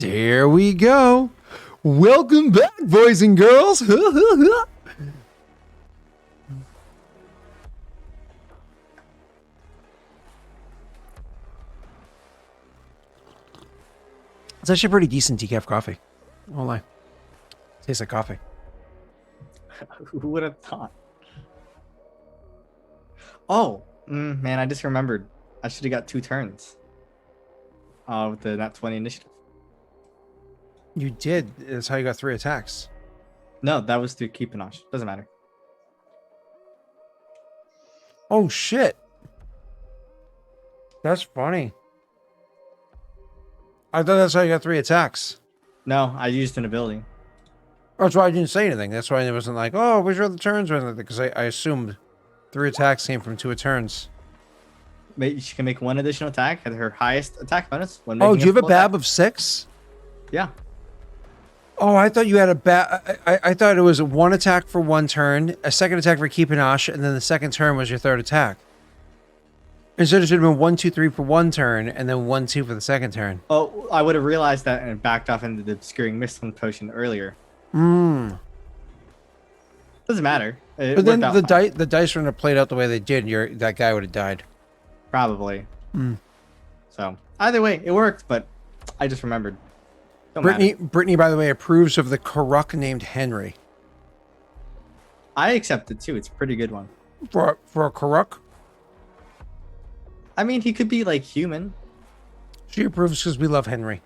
There we go. Welcome back, boys and girls. It's actually pretty decent decaf coffee. I won't lie. Tastes like coffee. Who would have thought? Oh, man, I just remembered. I should have got 2 turns. With the Nat 20 initiative. You did. That's how you got 3 attacks. No, that was through Keepinosh. Doesn't matter. Oh, shit. That's funny. I thought that's how you got 3 attacks. No, I used an ability. That's why I didn't say anything. That's why it wasn't like, oh, which are the turns? Because I assumed 3 attacks came from 2 turns. She can make 1 additional attack at her highest attack bonus. Oh, do you have a BAB of 6? Yeah. Oh, I thought you had a BAB. I thought it was 1 attack for 1 turn, a 2nd attack for Keepinosh, and then the 2nd turn was your 3rd attack. Instead, it should have been 1, 2, 3 for 1 turn, and then 1, 2 for the 2nd turn. Oh, I would have realized that and backed off into the Obscuring Mist potion earlier. Doesn't matter. But then the dice wouldn't have played out the way they did. That guy would have died. Probably. So either way, it worked. But I just remembered. Brittany, by the way, approves of the Karuk named Henry. I accept it too. It's a pretty good one. For a Karuk? I mean, he could be like human. She approves because we love Henry.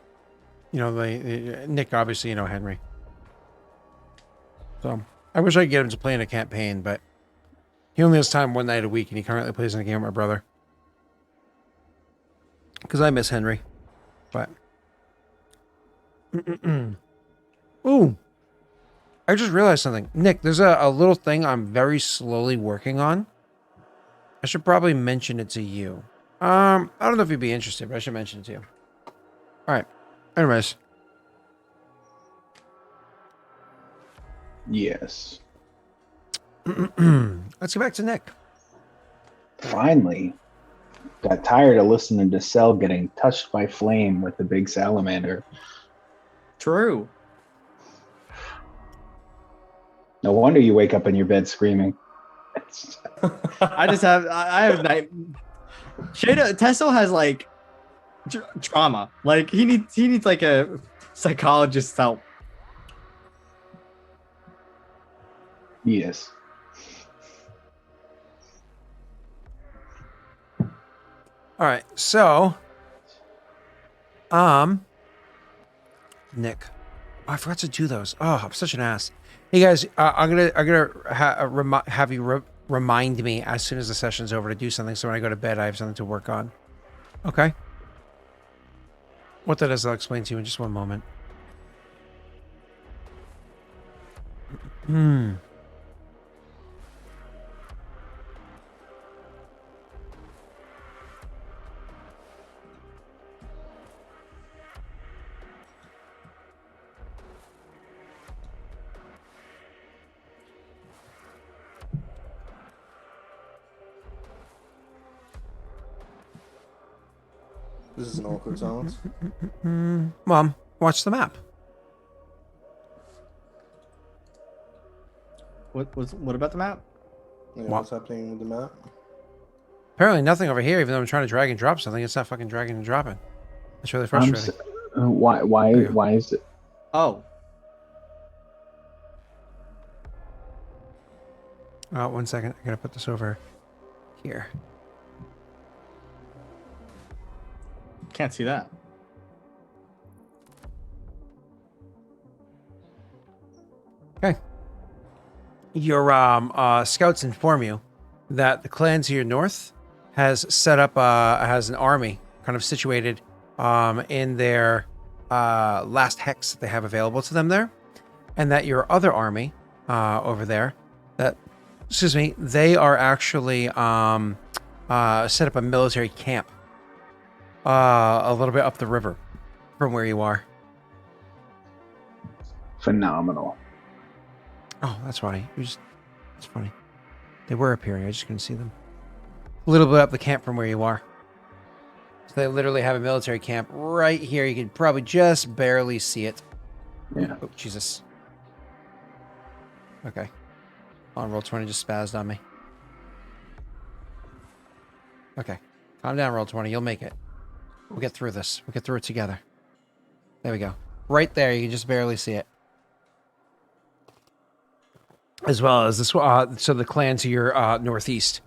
You know, Nick, obviously, you know Henry. So I wish I could get him to play in a campaign, but he only has time 1 night a week, and he currently plays in a game with my brother. Because I miss Henry. But ooh, I just realized something. Nick, there's a little thing I'm very slowly working on. I should probably mention it to you. I don't know if you'd be interested, but I should mention it to you. All right. Anyways. Yes. Let's get back to Nick. Finally. Got tired of listening to Cell getting touched by flame with the big salamander. True. No wonder you wake up in your bed screaming. I have night. Shada Tesso has like trauma. Like he needs like a psychologist's help. Yes. All right, so, Nick, I forgot to do those. Oh, I'm such an ass. Hey guys, I'm gonna have you remind me as soon as the session's over to do something. So when I go to bed, I have something to work on. Okay. What that is, I'll explain to you in just one moment. This is an awkward silence. Mom, watch the map. What about the map? Yeah, what's happening with the map? Apparently nothing over here, even though I'm trying to drag and drop something. It's not fucking dragging and dropping. That's really frustrating. Why is it? Oh. Oh, 1 second. I gotta put this over here. Can't see that. Okay. Your scouts inform you that the clan to your north has set up has an army kind of situated in their last hex that they have available to them there, and that your other army over there, they are actually set up a military camp a little bit up the river from where you are. Phenomenal. Oh, that's funny. That's funny. They were appearing. I just couldn't see them. A little bit up the camp from where you are. So they literally have a military camp right here. You can probably just barely see it. Yeah. Oh, Jesus. Okay. On roll 20 just spazzed on me. Okay. Calm down, roll 20. You'll make it. We'll get through this. We'll get through it together. There we go. Right there. You can just barely see it. As well as this, so the clan to your northeast,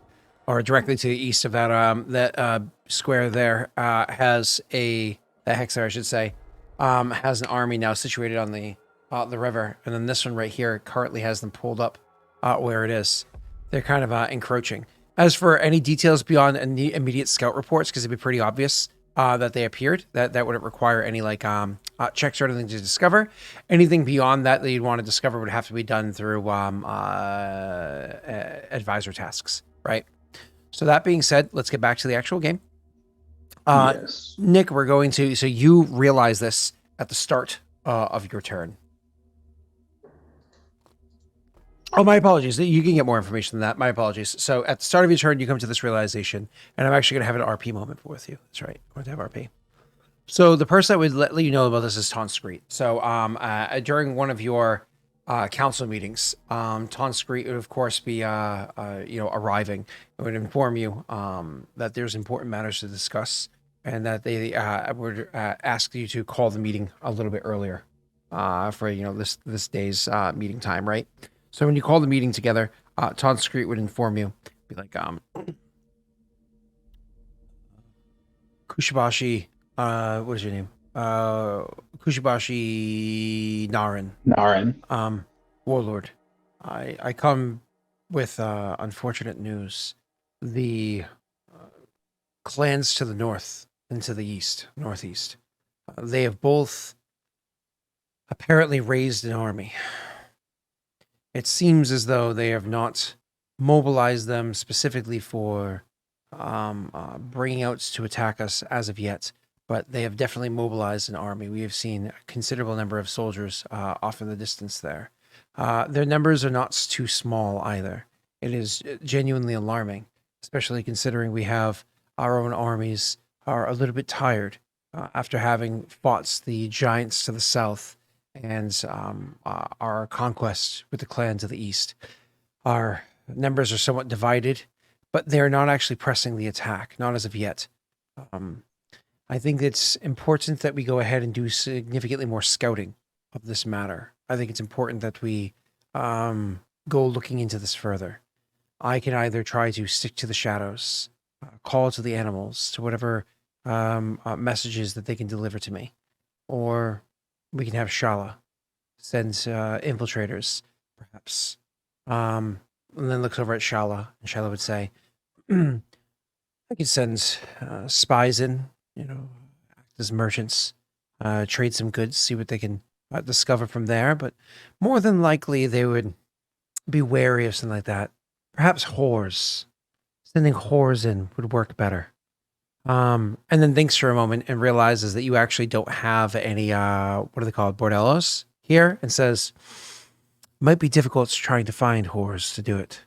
or directly to the east of that square there, has the hex there, I should say, has an army now situated on the river, and then this one right here currently has them pulled up where it is. They're kind of encroaching. As for any details beyond any immediate scout reports, because it'd be pretty obvious that they appeared, that wouldn't require any like checks or anything to discover. Anything beyond that you'd want to discover would have to be done through advisor tasks, right? So that being said, let's get back to the actual game. Yes. Nick, we're going to, so you realize this at the start of your turn. Oh, my apologies. You can get more information than that. My apologies. So at the start of your turn, you come to this realization, and I'm actually going to have an RP moment with you. That's right. I'm going to have RP. So the person that would let you know about this is Tonscreet. So during one of your council meetings, Tonscreet would, of course, be arriving. It would inform you that there's important matters to discuss, and that they would ask you to call the meeting a little bit earlier for this day's meeting time, right? So when you call the meeting together, Tonscreet would inform you, be like, Kushibashi, what is your name? Kushibashi Narin. Narin. Warlord. I come with unfortunate news. The clans to the north and to the northeast, they have both apparently raised an army. It seems as though they have not mobilized them specifically for bringing out to attack us as of yet, but they have definitely mobilized an army. We have seen a considerable number of soldiers off in the distance there. Their numbers are not too small either. It is genuinely alarming, especially considering we have our own armies are a little bit tired after having fought the giants to the south and our conquest with the clan to the east. Our numbers are somewhat divided, but they're not actually pressing the attack, not as of yet. I think it's important that we go ahead and do significantly more scouting of this matter. I think it's important that we go looking into this further. I can either try to stick to the shadows, call to the animals, to whatever messages that they can deliver to me, or we can have Shala send infiltrators, perhaps. And then looks over at Shala, and Shala would say, I could send spies in, act as merchants, trade some goods, see what they can discover from there. But more than likely, they would be wary of something like that. Perhaps whores. Sending whores in would work better. And then thinks for a moment and realizes that you actually don't have any, what are they called, bordellos here, and says, might be difficult trying to find whores to do it.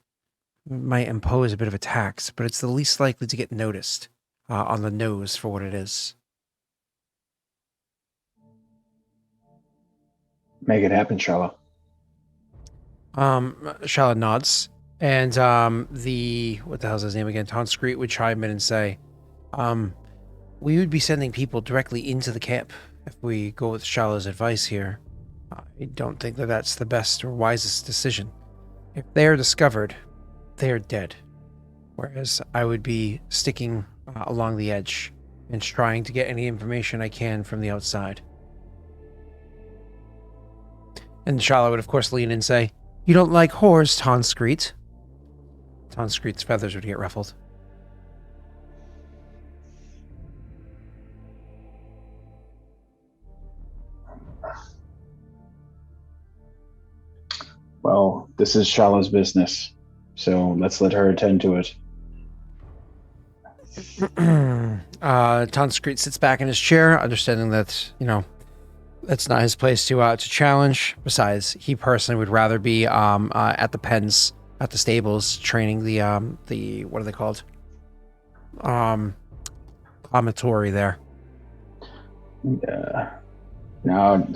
Might impose a bit of a tax, but it's the least likely to get noticed on the nose for what it is. Make it happen, Shala. Shala nods, and what the hell's his name again? Tonscreet would chime in and say, we would be sending people directly into the camp if we go with Shala's advice here. I don't think that that's the best or wisest decision. If they are discovered, they are dead. Whereas I would be sticking along the edge and trying to get any information I can from the outside. And Shala would, of course, lean in and say, you don't like whores, Tonscreet. Tonscreet's feathers would get ruffled. Well, this is Shala's business, so let's let her attend to it. Tonscreet sits back in his chair, understanding that, that's not his place to challenge. Besides, he personally would rather be at the pens, at the stables, training the what are they called? exclamatory there. No,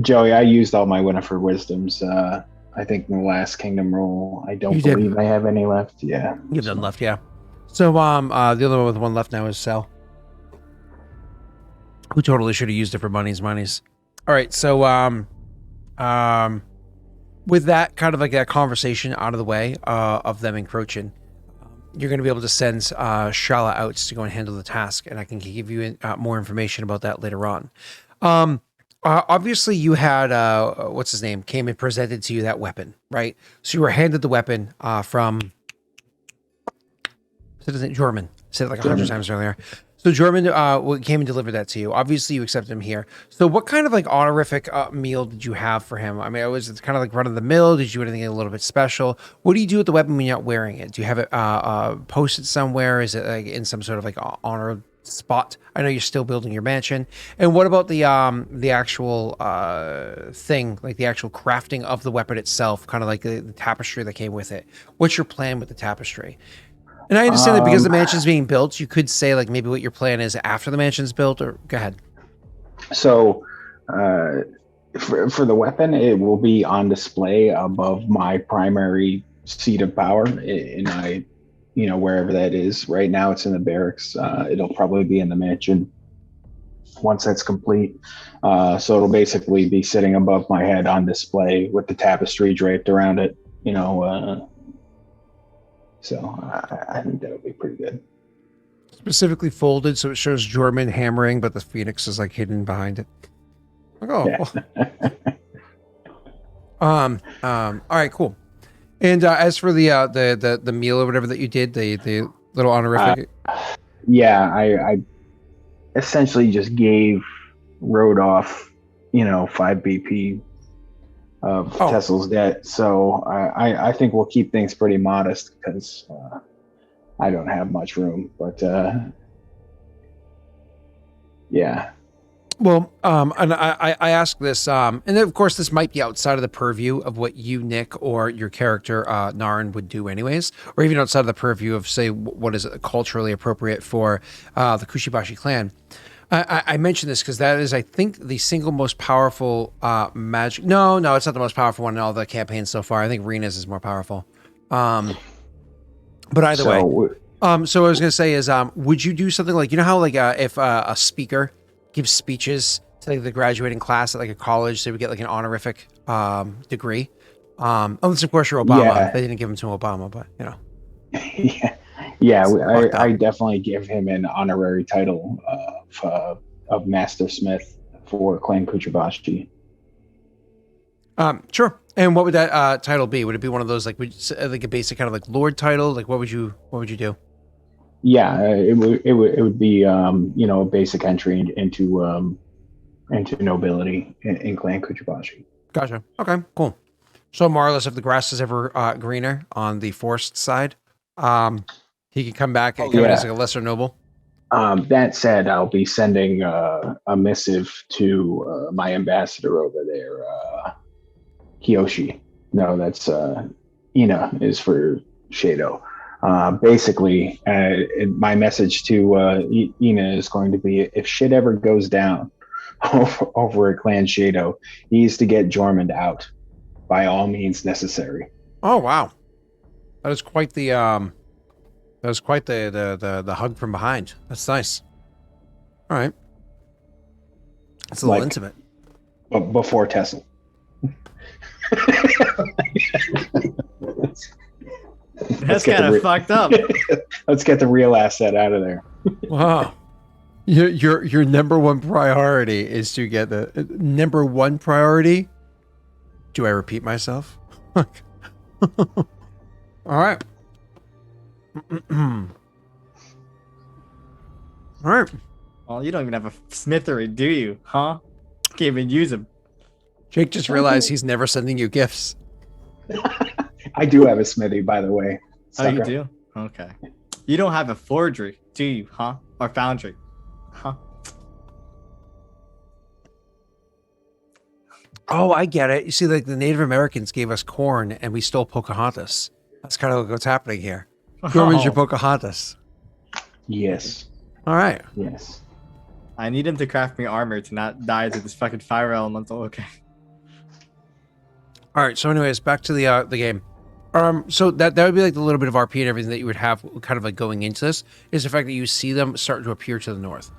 Joey, I used all my Winifred wisdoms. I think in the last Kingdom roll, I don't You did. believe I have any left. Yeah, You have none left, yeah. So, the other one with one left now is Sel, who totally should have used it for monies. All right, so, with that kind of like that conversation out of the way, of them encroaching, you're going to be able to send Shala out to go and handle the task, and I can give you more information about that later on. Obviously, you had what's his name came and presented to you that weapon, right? So you were handed the weapon from Jorman. Said it like 100 times earlier. So Jorman came and delivered that to you. Obviously, you accepted him here. So what kind of like honorific meal did you have for him? I mean, was it kind of like run of the mill? Did you do anything a little bit special? What do you do with the weapon when you're not wearing it? Do you have it posted somewhere? Is it like in some sort of like honor spot? I know you're still building your mansion. And what about the actual thing, like the actual crafting of the weapon itself, kind of like the tapestry that came with it? What's your plan with the tapestry? And I understand that because the mansion's being built, you could say like maybe what your plan is after the mansion's built, or go ahead. So, for the weapon, it will be on display above my primary seat of power in my, wherever that is. Right now, it's in the barracks. It'll probably be in the mansion once that's complete. So it'll basically be sitting above my head on display with the tapestry draped around it. So I think that'll be pretty good. Specifically folded so it shows Jorman hammering, but the phoenix is like hidden behind it. Like, oh, yeah. All right, cool. And as for the meal or whatever that you did, the little honorific. I essentially just wrote off, 5 BP of Tessel's debt. So I think we'll keep things pretty modest because I don't have much room. But yeah. Well, and I ask this, and then of course this might be outside of the purview of what you, Nick, or your character Narin would do anyways, or even outside of the purview of, say, what is culturally appropriate for the Kushibashi clan. I mention this because that is, I think, the single most powerful magic. No, it's not the most powerful one in all the campaigns so far. I think Rena's is more powerful. But either way, so what I was going to say is, would you do something like, how like if a speaker gives speeches to like the graduating class at like a college, they would get like an honorific degree. Unless of course you're Obama. Yeah. They didn't give him to Obama, but Yeah, I definitely give him an honorary title of Master Smith for Clan Kuchibashi. Sure. And what would that title be? Would it be one of those like a basic kind of like Lord title? Like what would you do? Yeah, it would be a basic entry into nobility in Clan Kuchibashi. Gotcha. Okay, cool. So more or less, if the grass is ever greener on the forest side, he can come back and come in as like a lesser noble. That said, I'll be sending a missive to my ambassador over there, Kiyoshi. No, that's Ina is for Shado. Basically, my message to Ina is going to be: if shit ever goes down over at Clan Shado, he needs to get Jormund out by all means necessary. Oh wow, that is quite the the hug from behind. That's nice. All right, it's a little intimate. But before Tessel. That's kind of fucked up. Let's get the real asset out of there. Wow. Your number one priority is to get the number one priority. Do I repeat myself? All right. All right. Well, you don't even have a smithery, do you? Huh? Can't even use them. Jake just realized he's never sending you gifts. I do have a smithy, by the way. Oh, you do? Okay. You don't have a forgery, do you? Huh? Or foundry? Huh? Oh, I get it. You see, like the Native Americans gave us corn and we stole Pocahontas. That's kind of what's happening here. Jorman's your Pocahontas. Yes. All right. Yes. I need him to craft me armor to not die to this fucking fire elemental. Okay. All right. So, anyways, back to the game. So that would be like the little bit of RP and everything that you would have kind of like going into this is the fact that you see them starting to appear to the north.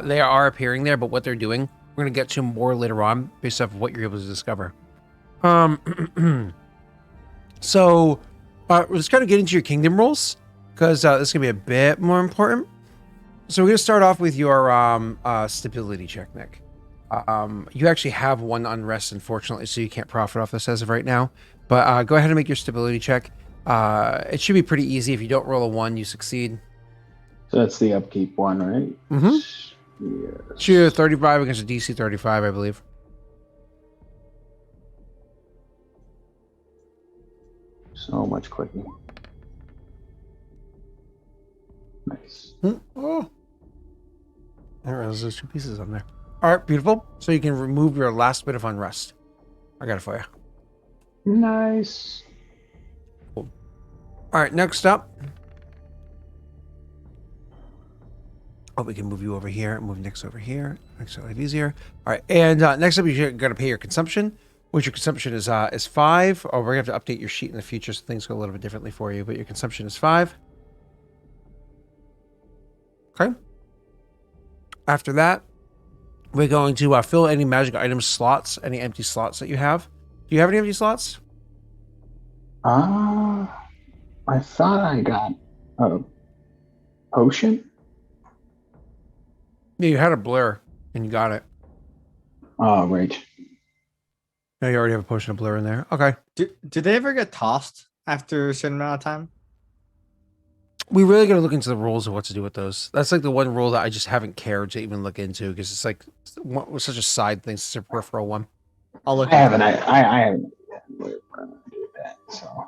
They are appearing there, but what they're doing, we're gonna get to more later on based off of what you're able to discover. So let's kind of get into your kingdom rolls because this is gonna be a bit more important. So we're gonna start off with your stability check, Nick. You actually have one unrest, unfortunately, so you can't profit off this as of right now. But go ahead and make your stability check. It should be pretty easy. If you don't roll a 1, you succeed. So that's the upkeep one, right? Mm-hmm. Yes. It's 35 against a DC 35, I believe. So much clicking. Nice. Oh. There's 2 pieces on there. All right, beautiful. So you can remove your last bit of unrest. I got it for you. Nice. Cool. All right, next up. Oh, we can move you over here and move Nick's over here. Makes it life easier. All right, and next up, you're going to pay your consumption, which your consumption is 5. Oh, we're going to have to update your sheet in the future so things go a little bit differently for you, but your consumption is 5. Okay. After that, we're going to fill any magic item slots, any empty slots that you have. Do you have any empty slots? I thought I got a potion. Yeah, you had a blur, and you got it. Oh, right. No, you already have a potion of blur in there. Okay. Do they ever get tossed after a certain amount of time? We really got to look into the rules of what to do with those. That's like the one rule that I just haven't cared to even look into because it's like such a side thing. It's a peripheral one. I'll look. I haven't. I haven't. We're gonna do that. So.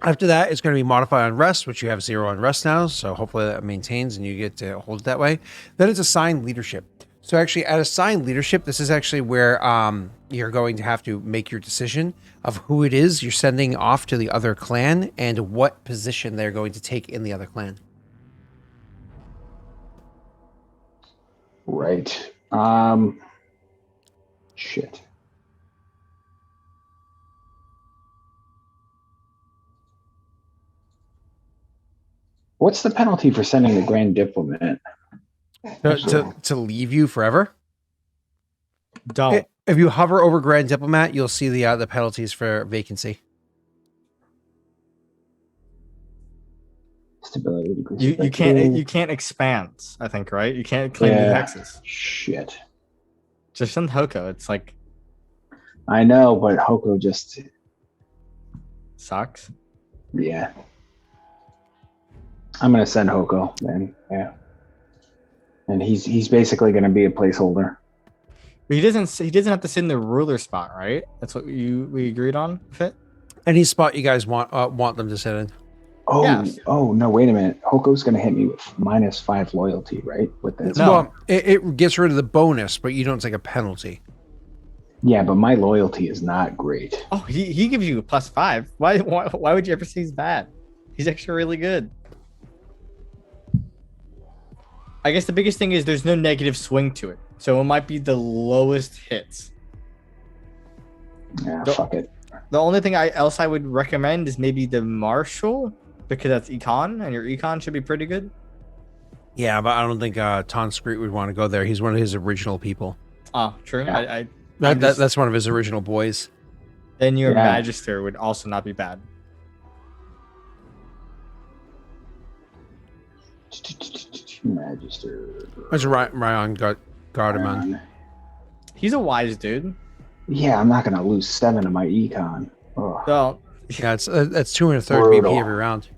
After that, it's going to be modify unrest, which you have 0 unrest now. So hopefully that maintains and you get to hold it that way. Then it's assigned leadership. So actually at assigned leadership, this is actually where you're going to have to make your decision of who it is you're sending off to the other clan and what position they're going to take in the other clan. Right. Shit. What's the penalty for sending the Grand Diplomat? To leave you forever? Don't. If you hover over Grand Diplomat, you'll see the penalties for vacancy. Stability decrease. You can't expand. I think right. You can't claim new hexes. Shit. Just send Hoko. It's like I know, but Hoko just sucks. Yeah. I'm gonna send Hoko then. Yeah. And he's basically gonna be a placeholder. But he doesn't have to sit in the ruler spot, right? That's what we agreed on, Fit? Any spot you guys want them to sit in. Oh, Yes. Oh no! Wait a minute. Hoko's gonna hit me with -5 loyalty, right? With this. No. Well, it gets rid of the bonus, but you don't take a penalty. Yeah, but my loyalty is not great. Oh, he gives you a +5. Why would you ever say he's bad? He's actually really good. I guess the biggest thing is there's no negative swing to it, so it might be the lowest hits. Yeah, Don't- fuck it. The only thing else I would recommend is maybe the Marshal, because that's econ, and your econ should be pretty good. Yeah, but I don't think Ton Screet would want to go there. He's one of his original people. Oh, true. Yeah. That's one of his original boys. Then your Yeah. Magister would also not be bad. Magister. That's Ryan Gardaman. He's a wise dude. Yeah, I'm not gonna lose 7 of my econ. Ugh, So Yeah, that's 2 and a third Brutal. BP every round.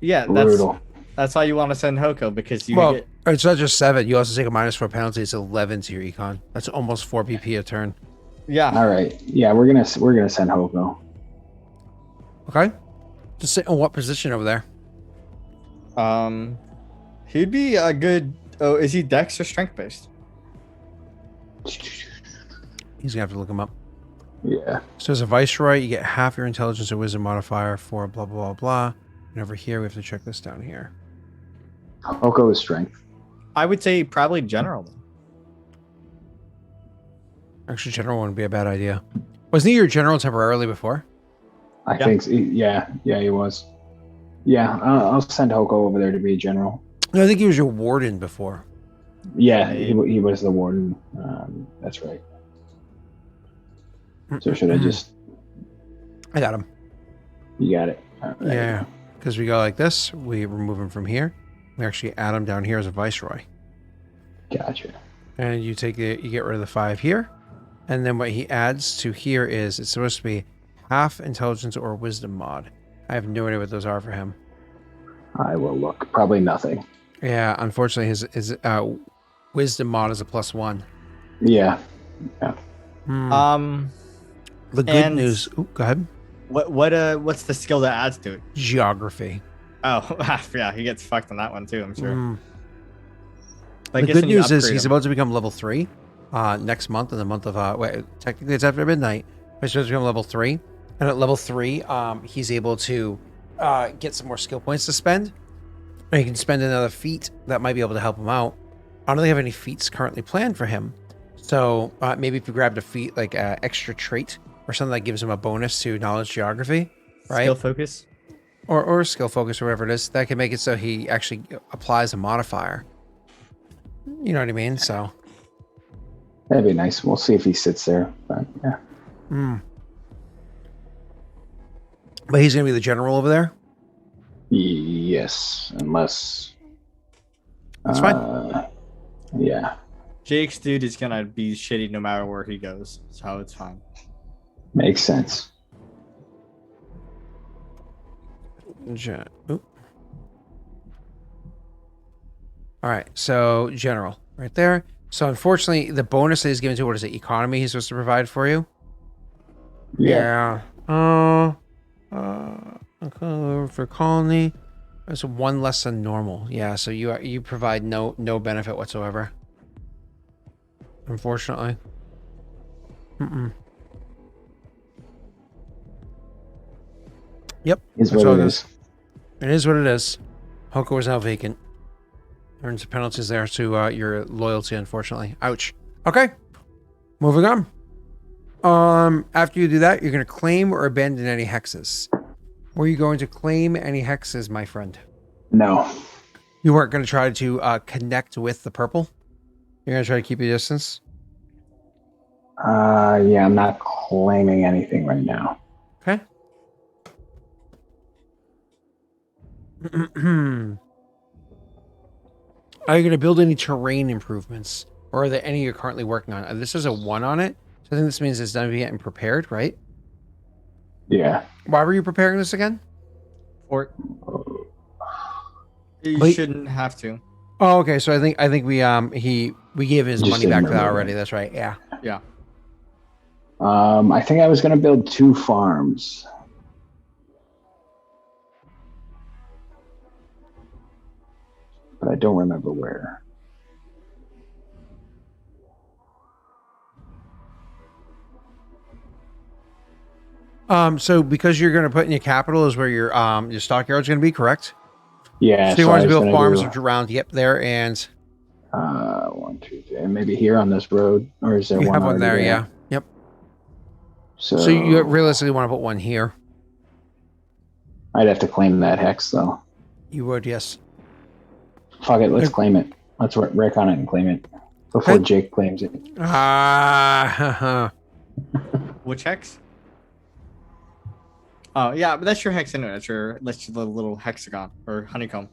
yeah, brutal. that's why you want to send Hoko, because you Well, get it's not just 7. You also take a -4 penalty. It's 11 to your econ. That's almost 4 BP a turn. yeah. All right. Yeah, we're gonna send Hoko. Okay. Just sit in what position over there? He'd be a good. Oh, is he Dex or Strength based? He's gonna have to look him up. Yeah. So as a Viceroy, you get half your intelligence or wisdom modifier for blah, blah, blah, blah. And over here, we have to check this down here. Hoko is strength. I would say probably general. Actually, general wouldn't be a bad idea. Wasn't he your general temporarily before? I Yeah. think. Yeah, he was. Yeah, I'll send Hoko over there to be general. No, I think he was your warden before. Yeah, he was the warden. That's right. So should I just? I got him. You got it. All right. Yeah, because we go like this. We remove him from here. We actually add him down here as a viceroy. Gotcha. And you take it. You get rid of the 5 here, and then what he adds to here is it's supposed to be half intelligence or wisdom mod. I have no idea what those are for him. I will look. Probably nothing. Yeah, unfortunately, his wisdom mod is a +1. Yeah. The good news. Ooh, go ahead. What's the skill that adds to it? Geography. Oh, yeah, he gets fucked on that one too, I'm sure. The good news is he's about to become level 3 next month, in the month of technically it's after midnight, but he's supposed to become level 3. And at level 3, he's able to get some more skill points to spend. And he can spend another feat that might be able to help him out. I don't really have any feats currently planned for him. So maybe if you grabbed a feat like extra trait or something that gives him a bonus to knowledge geography, right? Skill focus. Or skill focus or whatever it is, that can make it so he actually applies a modifier. You know what I mean? So that'd be nice. We'll see if he sits there. But yeah. But he's gonna be the general over there? Yes, unless that's fine. Yeah. Jake's dude is gonna be shitty no matter where he goes, so it's fine. Makes sense. All right, so general right there. So unfortunately, the bonus that he's given to, what is it, economy he's supposed to provide for you? Yeah. For colony, it's 1 less than normal. Yeah, so you provide no benefit whatsoever. Unfortunately. Yep. Is what it is. It is what it is. Hoko is now vacant. Earns penalties there to your loyalty, unfortunately. Ouch. Okay. Moving on. After you do that, you're going to claim or abandon any hexes. Were you going to claim any hexes, my friend? No. You weren't going to try to connect with the purple? You're going to try to keep your distance? Yeah, I'm not claiming anything right now. Okay. Are you going to build any terrain improvements? Or are there any you're currently working on? This is a 1 on it. So I think this means it's done getting prepared, right? Yeah. Why were you preparing this again? Or you shouldn't have to. Oh, okay. So I think we gave his money back to that already. That's right. Yeah. Yeah. I think I was going to build 2 farms. But I don't remember where. So because you're going to put in your capital is where your stockyard's going to be, correct? Yeah. So you want to build farms around, yep, there, and 1, 2, 3, and maybe here on this road, or is there you one? Have one there, yeah. Yep. So you realistically want to put one here. I'd have to claim that hex, though. You would, yes. Fuck it, let's claim it. Let's wreck on it and claim it before Jake claims it. Which hex? Oh yeah, but that's your hex anyway. That's your the little hexagon or honeycomb.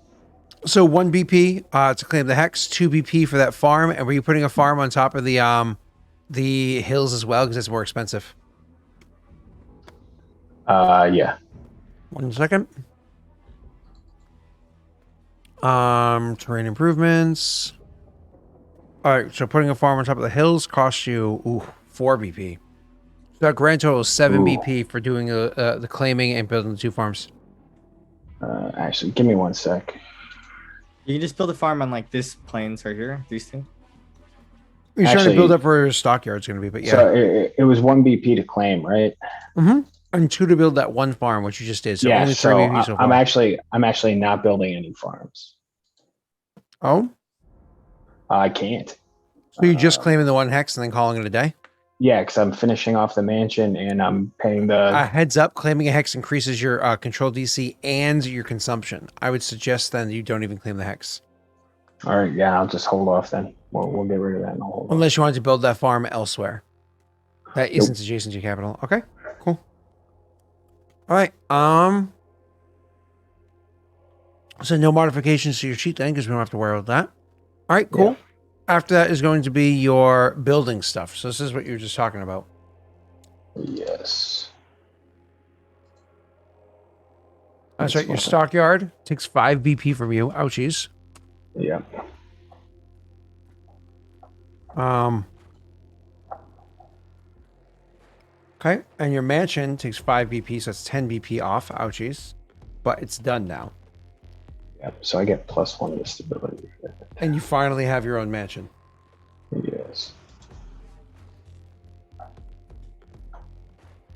So 1 BP to claim the hex, 2 BP for that farm, and were you putting a farm on top of the hills as well because it's more expensive? Yeah. 1 second. Terrain improvements. All right, so putting a farm on top of the hills costs you 4 BP. So that grand total is 7 BP for doing the claiming and building the 2 farms. Actually, give me 1 sec. You can just build a farm on like this plains right here. These 2. You're trying to build up where your stockyard's going to be, but yeah. So it was 1 BP to claim, right? Mm-hmm. And 2 to build that 1 farm, which you just did. So yeah. only 3 So BP so far. I'm actually not building any farms. Oh, I can't. so you're just claiming the one hex and then calling it a day? Yeah, because I'm finishing off the mansion and I'm paying the. Heads up, claiming a hex increases your control DC and your consumption. I would suggest then you don't even claim the hex. All right, yeah, I'll just hold off then. We'll get rid of that and I'll hold off. Unless you want to build that farm elsewhere. That isn't adjacent to your capital. Okay, cool. All right. So no modifications to your sheet then, because we don't have to worry about that. All right, cool. Yeah. After that is going to be your building stuff. So this is what you were just talking about. Yes. That's right. Your stockyard takes 5 BP from you. Ouchies. Yeah. Okay. And your mansion takes 5 BP, so it's 10 BP off. Ouchies. But it's done now. Yep. So I get +1 to stability. And you finally have your own mansion. Yes. Of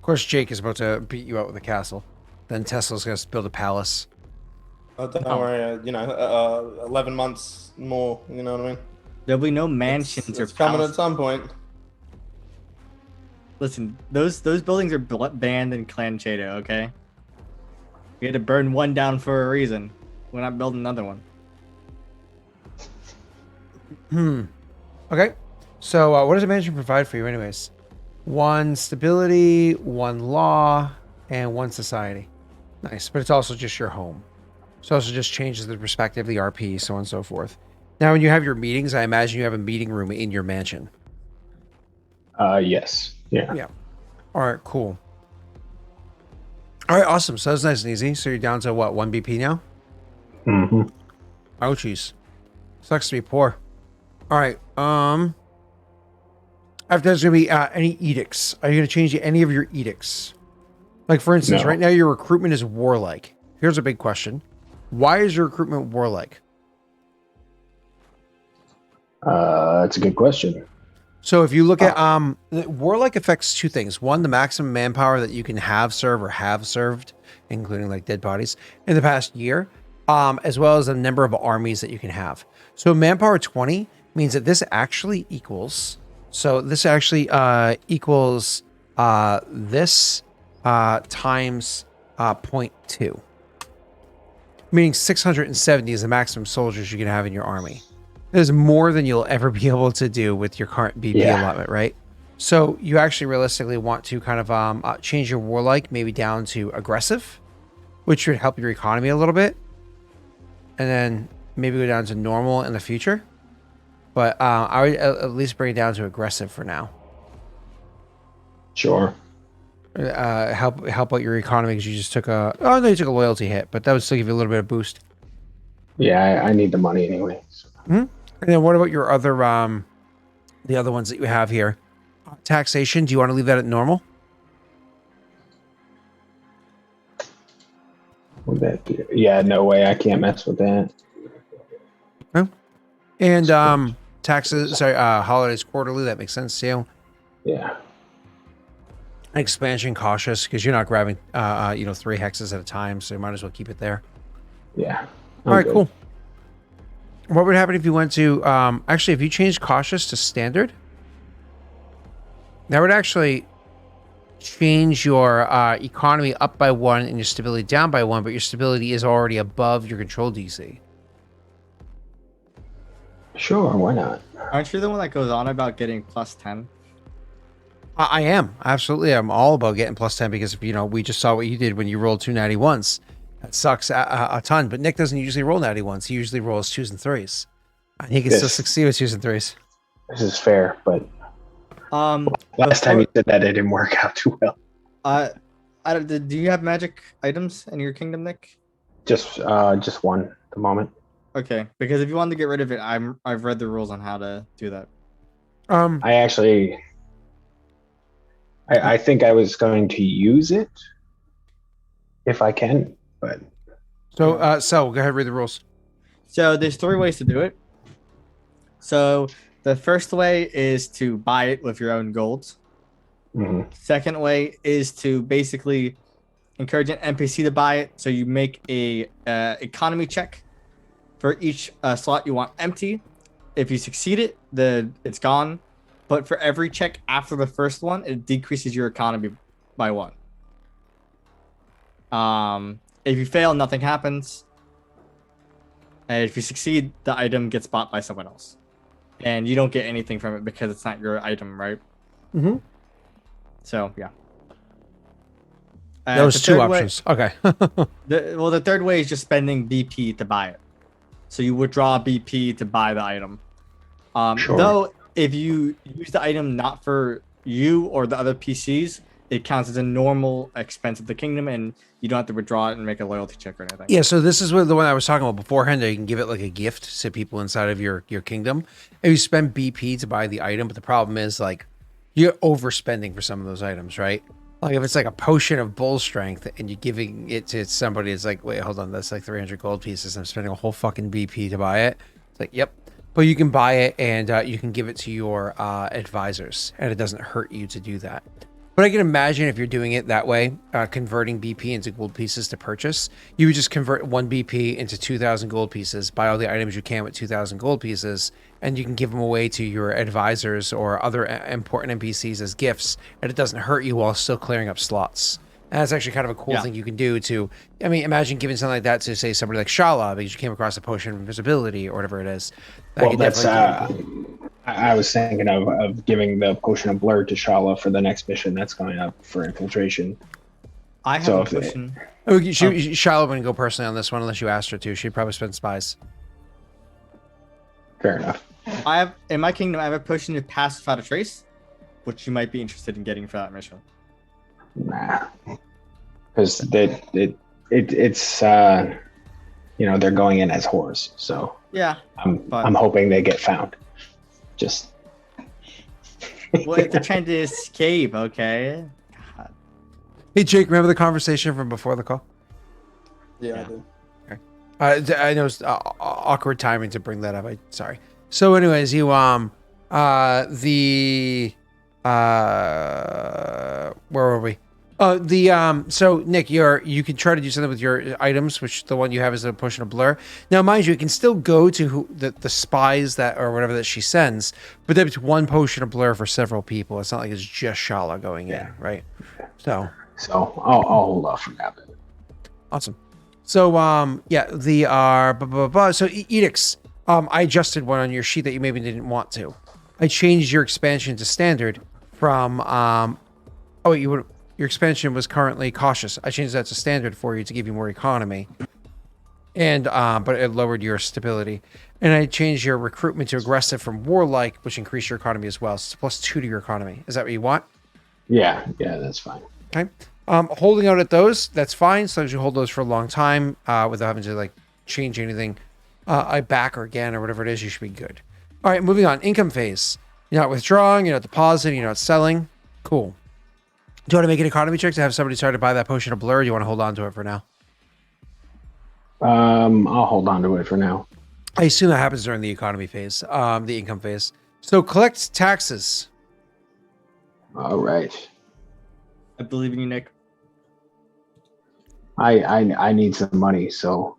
course, Jake is about to beat you out with a castle. Then Tesla's going to build a palace. Oh, don't worry, 11 months more, you know what I mean? There'll be no mansions It's or coming palaces. at some point. Listen, those buildings are banned in Clan Cheeto, okay? We had to burn one down for a reason. We're not building another one. Okay. So what does a mansion provide for you anyways? 1 stability, 1 law, and 1 society. Nice. But it's also just your home. So it also just changes the perspective of the RP, so on and so forth. Now, when you have your meetings, I imagine you have a meeting room in your mansion. Yes. Yeah. Yeah. All right, cool. All right, awesome. So that's nice and easy. So you're down to what, 1 BP now? Mm-hmm. Ouchies. Sucks to be poor. All right. After there's going to be any edicts. Are you going to change any of your edicts? Like, for instance, No. right now your recruitment is warlike. Here's a big question. Why is your recruitment warlike? That's a good question. So if you look at warlike affects 2 things. 1, the maximum manpower that you can have serve or have served, including like dead bodies, in the past year, as well as the number of armies that you can have. So manpower 20 means that this actually equals. So this actually equals this times 0.2, meaning 670 is the maximum soldiers you can have in your army. That is more than you'll ever be able to do with your current BP allotment, right? So you actually realistically want to kind of change your warlike maybe down to aggressive, which would help your economy a little bit, and then maybe go down to normal in the future. But I would at least bring it down to aggressive for now. Sure. Help out your economy because you just took a you took a loyalty hit, but that would still give you a little bit of boost. Yeah, I need the money anyway. So. And then what about your other the other ones that you have here? Taxation, do you want to leave that at normal? Would that be? Yeah, no way. I can't mess with that. Okay. And taxes, sorry, holidays quarterly, that makes sense to you. Yeah. Expansion cautious because you're not grabbing 3 hexes at a time, so you might as well keep it there. Yeah. All right, good. cool. What would happen if you went to actually if you changed cautious to standard? That would actually change your economy up by 1 and your stability down by 1, but your stability is already above your control DC. Sure, why not? Aren't you the one that goes on about getting +10? I am. Absolutely. I'm all about getting +10 because, we just saw what you did when you rolled 2 natty 1s. That sucks a ton, but Nick doesn't usually roll natty 1s. He usually rolls 2s and 3s. And he can still succeed with 2s and 3s. This is fair, but last time you said that, it didn't work out too well. Do you have magic items in your kingdom, Nick? Just one at the moment. Okay, because if you wanted to get rid of it, I've read the rules on how to do that. I think I was going to use it if I can, but so go ahead, read the rules. So there's 3 ways to do it. So the first way is to buy it with your own gold. Mhm. Second way is to basically encourage an NPC to buy it. So you make a economy check for each slot you want empty. If you succeed it, it's gone. But for every check after the first one, it decreases your economy by 1. If you fail, nothing happens. And if you succeed, the item gets bought by someone else. And you don't get anything from it because it's not your item, right? Mm-hmm. So, yeah. Those 2 options. Okay. The third way is just spending BP to buy it. So you withdraw BP to buy the item. Sure. Though, if you use the item not for you or the other PCs, it counts as a normal expense of the kingdom, and you don't have to withdraw it and make a loyalty check or anything. Yeah, so this is what the one I was talking about beforehand. You can give it like a gift to people inside of your kingdom. And you spend BP to buy the item, but the problem is like you're overspending for some of those items, right? Like if it's like a potion of bull strength and you're giving it to somebody, it's like, wait, hold on, that's like 300 gold pieces. I'm spending a whole fucking BP to buy it. It's like, yep. But you can buy it and you can give it to your advisors, and it doesn't hurt you to do that. But I can imagine if you're doing it that way, converting BP into gold pieces to purchase, you would just convert 1 BP into 2,000 gold pieces, buy all the items you can with 2,000 gold pieces, and you can give them away to your advisors or other important NPCs as gifts, and it doesn't hurt you while still clearing up slots. And that's actually kind of a cool thing you can do to, I mean, imagine giving something like that to, say, somebody like Shala, because you came across a potion of invisibility or whatever it is. Well, that's, I was thinking of giving the potion of blur to Shala for the next mission that's coming up for infiltration. I have a potion. Shala wouldn't go personally on this one unless you asked her to. She'd probably spend spies. Fair enough. In my kingdom, I have a potion to pass without a trace, which you might be interested in getting for that mission. Nah, because it's they're going in as whores, so yeah, I'm hoping they get found. Just well, if they're trying to escape, okay. God. Hey Jake, remember the conversation from before the call? Yeah. I do. Okay. I know it's awkward timing to bring that up. Sorry. So, anyways, you where were we? So Nick, you can try to do something with your items, which the one you have is a potion of blur. Now, mind you, it can still go to the spies that or whatever that she sends, but there's 1 potion of blur for several people. It's not like it's just Shala going in, right? So I'll hold off from that. Awesome. So so edicts. I adjusted one on your sheet that you maybe didn't want to. I changed your expansion to standard from your expansion was currently cautious. I changed that to standard for you to give you more economy. And but it lowered your stability. And I changed your recruitment to aggressive from warlike, which increased your economy as well. So it's +2 to your economy. Is that what you want? Yeah, that's fine. Okay. Holding out at those, that's fine. So as you hold those for a long time, without having to like change anything back or again or whatever it is, you should be good. All right, moving on. Income phase. You're not withdrawing, you're not depositing, you're not selling. Cool. Do you want to make an economy check to have somebody start to buy that potion of blur, or do you want to hold on to it for now? I'll hold on to it for now. I assume that happens during the economy phase, the income phase. So collect taxes. All right. I believe in you, Nick. I need some money, so.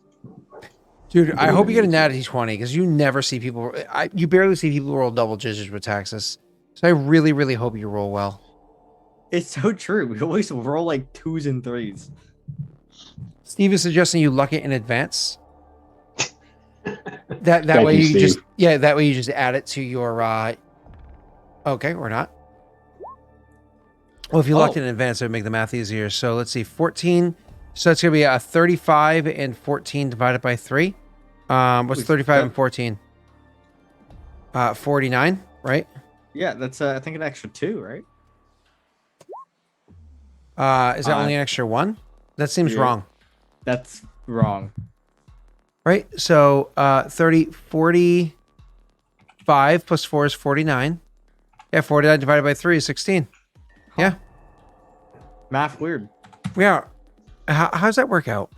Dude, I hope you get a natty 20 because you never see people. You barely see people roll double digits with taxes. So I really, really hope you roll well. It's so true. We always roll like 2s and 3s. Steve is suggesting you luck it in advance. That Thank way you, you Steve. that way you just add it to your. Okay, or not. Well, if you lucked it in advance, it would make the math easier. So let's see, 14. So it's gonna be 35 and 14 divided by 3. What's 35 and 14? 49, right? Yeah, that's I think an extra 2, right? Is that only an extra 1? That seems wrong. That's wrong. Right? So 45 plus 4 is 49. Yeah, 49 divided by 3 is 16. Yeah. Math weird. Yeah. How does that work out?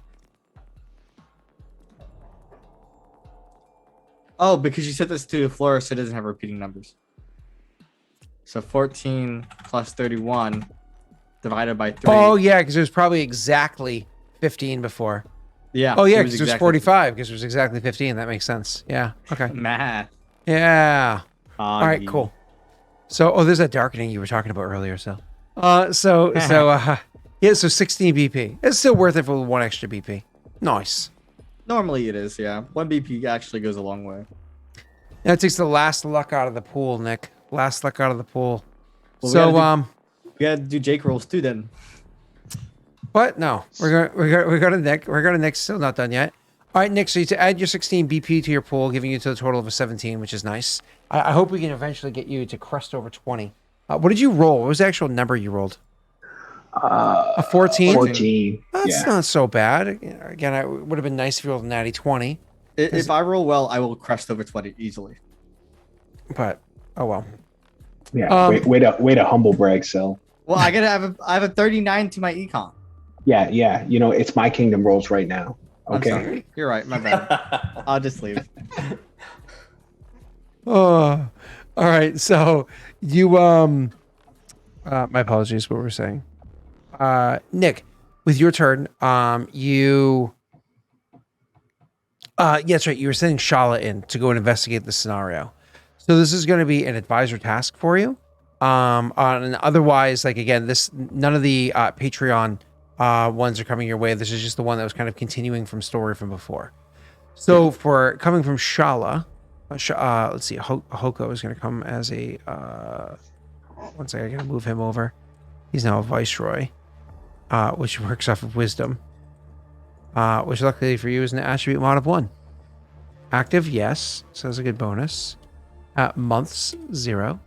Oh, because you set this to a floor so it doesn't have repeating numbers. So 14 plus 31 divided by 3. Oh, yeah, because it was probably exactly 15 before. Yeah. Oh yeah, it because it was exactly 45. Because it was exactly 15. That makes sense. Yeah. Okay. math. Yeah. All right. Augie. Cool. So, there's that darkening you were talking about earlier. So, yeah. So 16 BP. It's still worth it for one extra BP. Nice. Normally it is, yeah. 1 BP actually goes a long way. That takes the last luck out of the pool, Nick. Last luck out of the pool. Well, So, we gotta do Jake rolls too then. what? No, we're going to Nick. We're going to Nick. Still not done yet. All right, Nick. So you to add your 16 BP to your pool, giving you to the total of a 17, which is nice. I hope we can eventually get you to crest over 20. What did you roll? What was the actual number you rolled? A 14. 14. That's Yeah. not so bad. Again, it would have been nice if you rolled a natty 20, If I roll well, I will crest over 20 easily. but oh well. Yeah. Way to humble brag, Cell. Well, I have a 39 to my econ. Yeah. Yeah. You know, it's my kingdom rolls right now. Okay. I'm sorry. You're right. My bad. I'll just leave. Oh, all right. So you my apologies. What we're saying, Nick, with your turn, you. Yeah, that's right. You were sending Shala in to go and investigate the scenario. So this is going to be an advisor task for you. And otherwise, like again, none of the Patreon ones are coming your way. This is just the one that was kind of continuing from story from before. So for coming from Shala, let's see, Hoko is going to come as a. One second, I got to move him over. He's now a viceroy, which works off of wisdom. Which luckily for you is an attribute mod of 1. Active, yes, so that's a good bonus. Months, 0.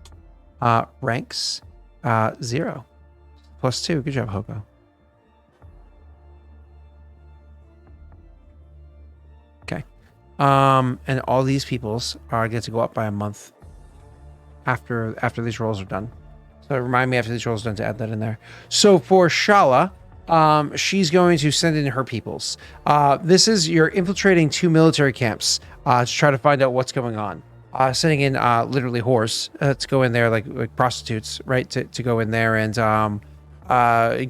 Ranks, 0. +2. Good job, Hoko. Okay. And all these peoples are get to go up by a month after these rolls are done. So remind me after these rolls are done to add that in there. So for Shala, she's going to send in her peoples. This is you're infiltrating 2 military camps to try to find out what's going on. Sending in literally whores to go in there, like prostitutes, right? To go in there and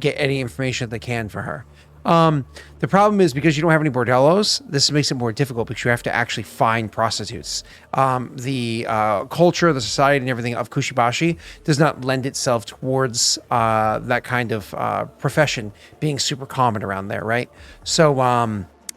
get any information that they can for her. The problem is because you don't have any bordellos, this makes it more difficult because you have to actually find prostitutes. The culture, the society, and everything of Kushibashi does not lend itself towards that kind of profession being super common around there, right? So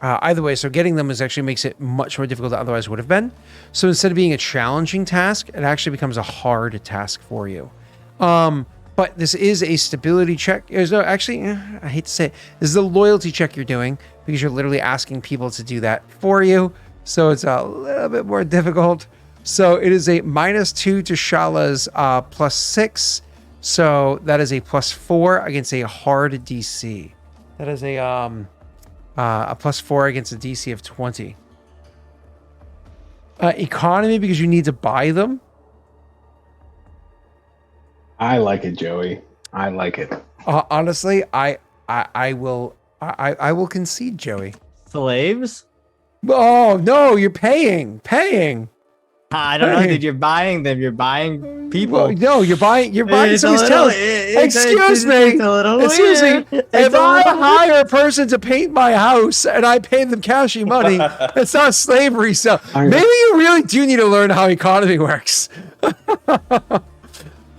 either way, so getting them actually makes it much more difficult than otherwise would have been. So instead of being a challenging task, it actually becomes a hard task for you. But this is a stability check. There's no, actually, I hate to say it. This is a loyalty check you're doing because you're literally asking people to do that for you. So it's a little bit more difficult. So it is a -2 to Shala's +6. So that is a +4 against a hard DC. That is a +4 against a DC of 20. Economy because you need to buy them. I like it, Joey. I like it. Honestly, I will concede, Joey. Slaves? Oh no, you're paying. I don't know, dude. You're buying them. You're buying people. Well, no, you're buying It's somebody's talent. Excuse me. It's a little Excuse me. weird. If I hire a person to paint my house and I pay them cashy money, it's not slavery. So maybe you really do need to learn how economy works.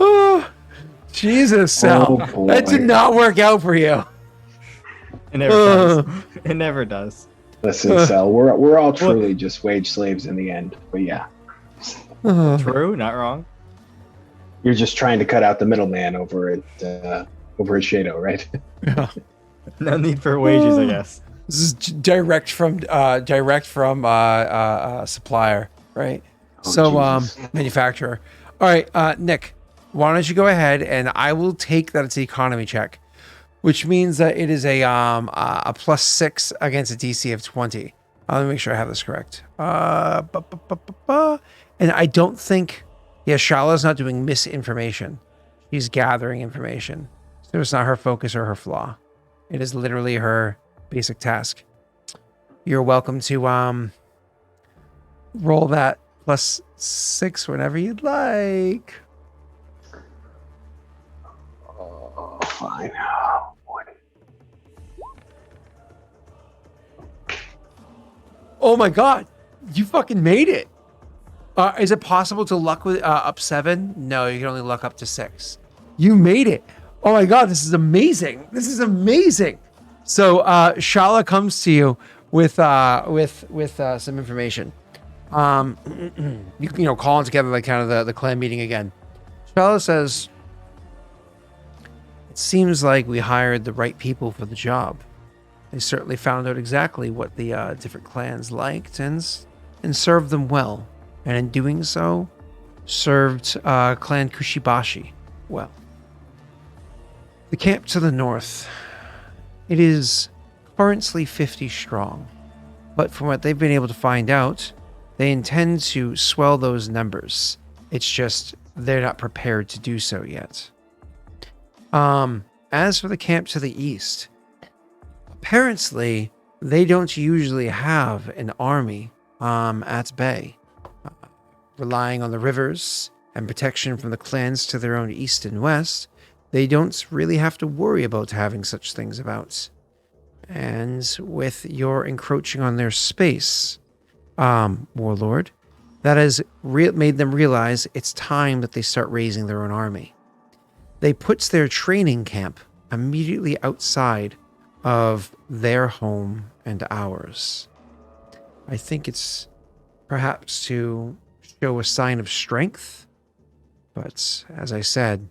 Oh, Jesus, Sal. boy. That did not work out for you. It never does. It never does. Listen, Cell, we're all truly just wage slaves in the end. But yeah, True, not wrong. you're just trying to cut out the middleman over at Shadow, right? No need for wages, I guess. This is direct from supplier, right? Oh, So Jesus. manufacturer. All right, Nick, why don't you go ahead and I will take that it's the economy check, which means that it is a +6 against a DC of 20. Let me make sure I have this correct. And I don't think, Shala's not doing misinformation. She's gathering information. So it's not her focus or her flaw. It is literally her basic task. You're welcome to roll that +6 whenever you'd like. Oh, fine. Oh, boy. Oh my god, you fucking made it. Is it possible to luck with up 7? No, you can only luck up to 6. You made it. Oh my god, this is amazing. This is amazing. So Shala comes to you with some information. You know, calling together like kind of the clan meeting again. Shala says, "It seems like we hired the right people for the job. They certainly found out exactly what the different clans liked and served them well. And in doing so, served Clan Kushibashi well. The camp to the north, it is currently 50 strong, but from what they've been able to find out, they intend to swell those numbers. It's just they're not prepared to do so yet. As for the camp to the east, apparently they don't usually have an army at bay. Relying on the rivers and protection from the clans to their own east and west, they don't really have to worry about having such things about. And with your encroaching on their space, Warlord, that has made them realize it's time that they start raising their own army. They put their training camp immediately outside of their home and ours. I think it's perhaps to show a sign of strength, but as I said,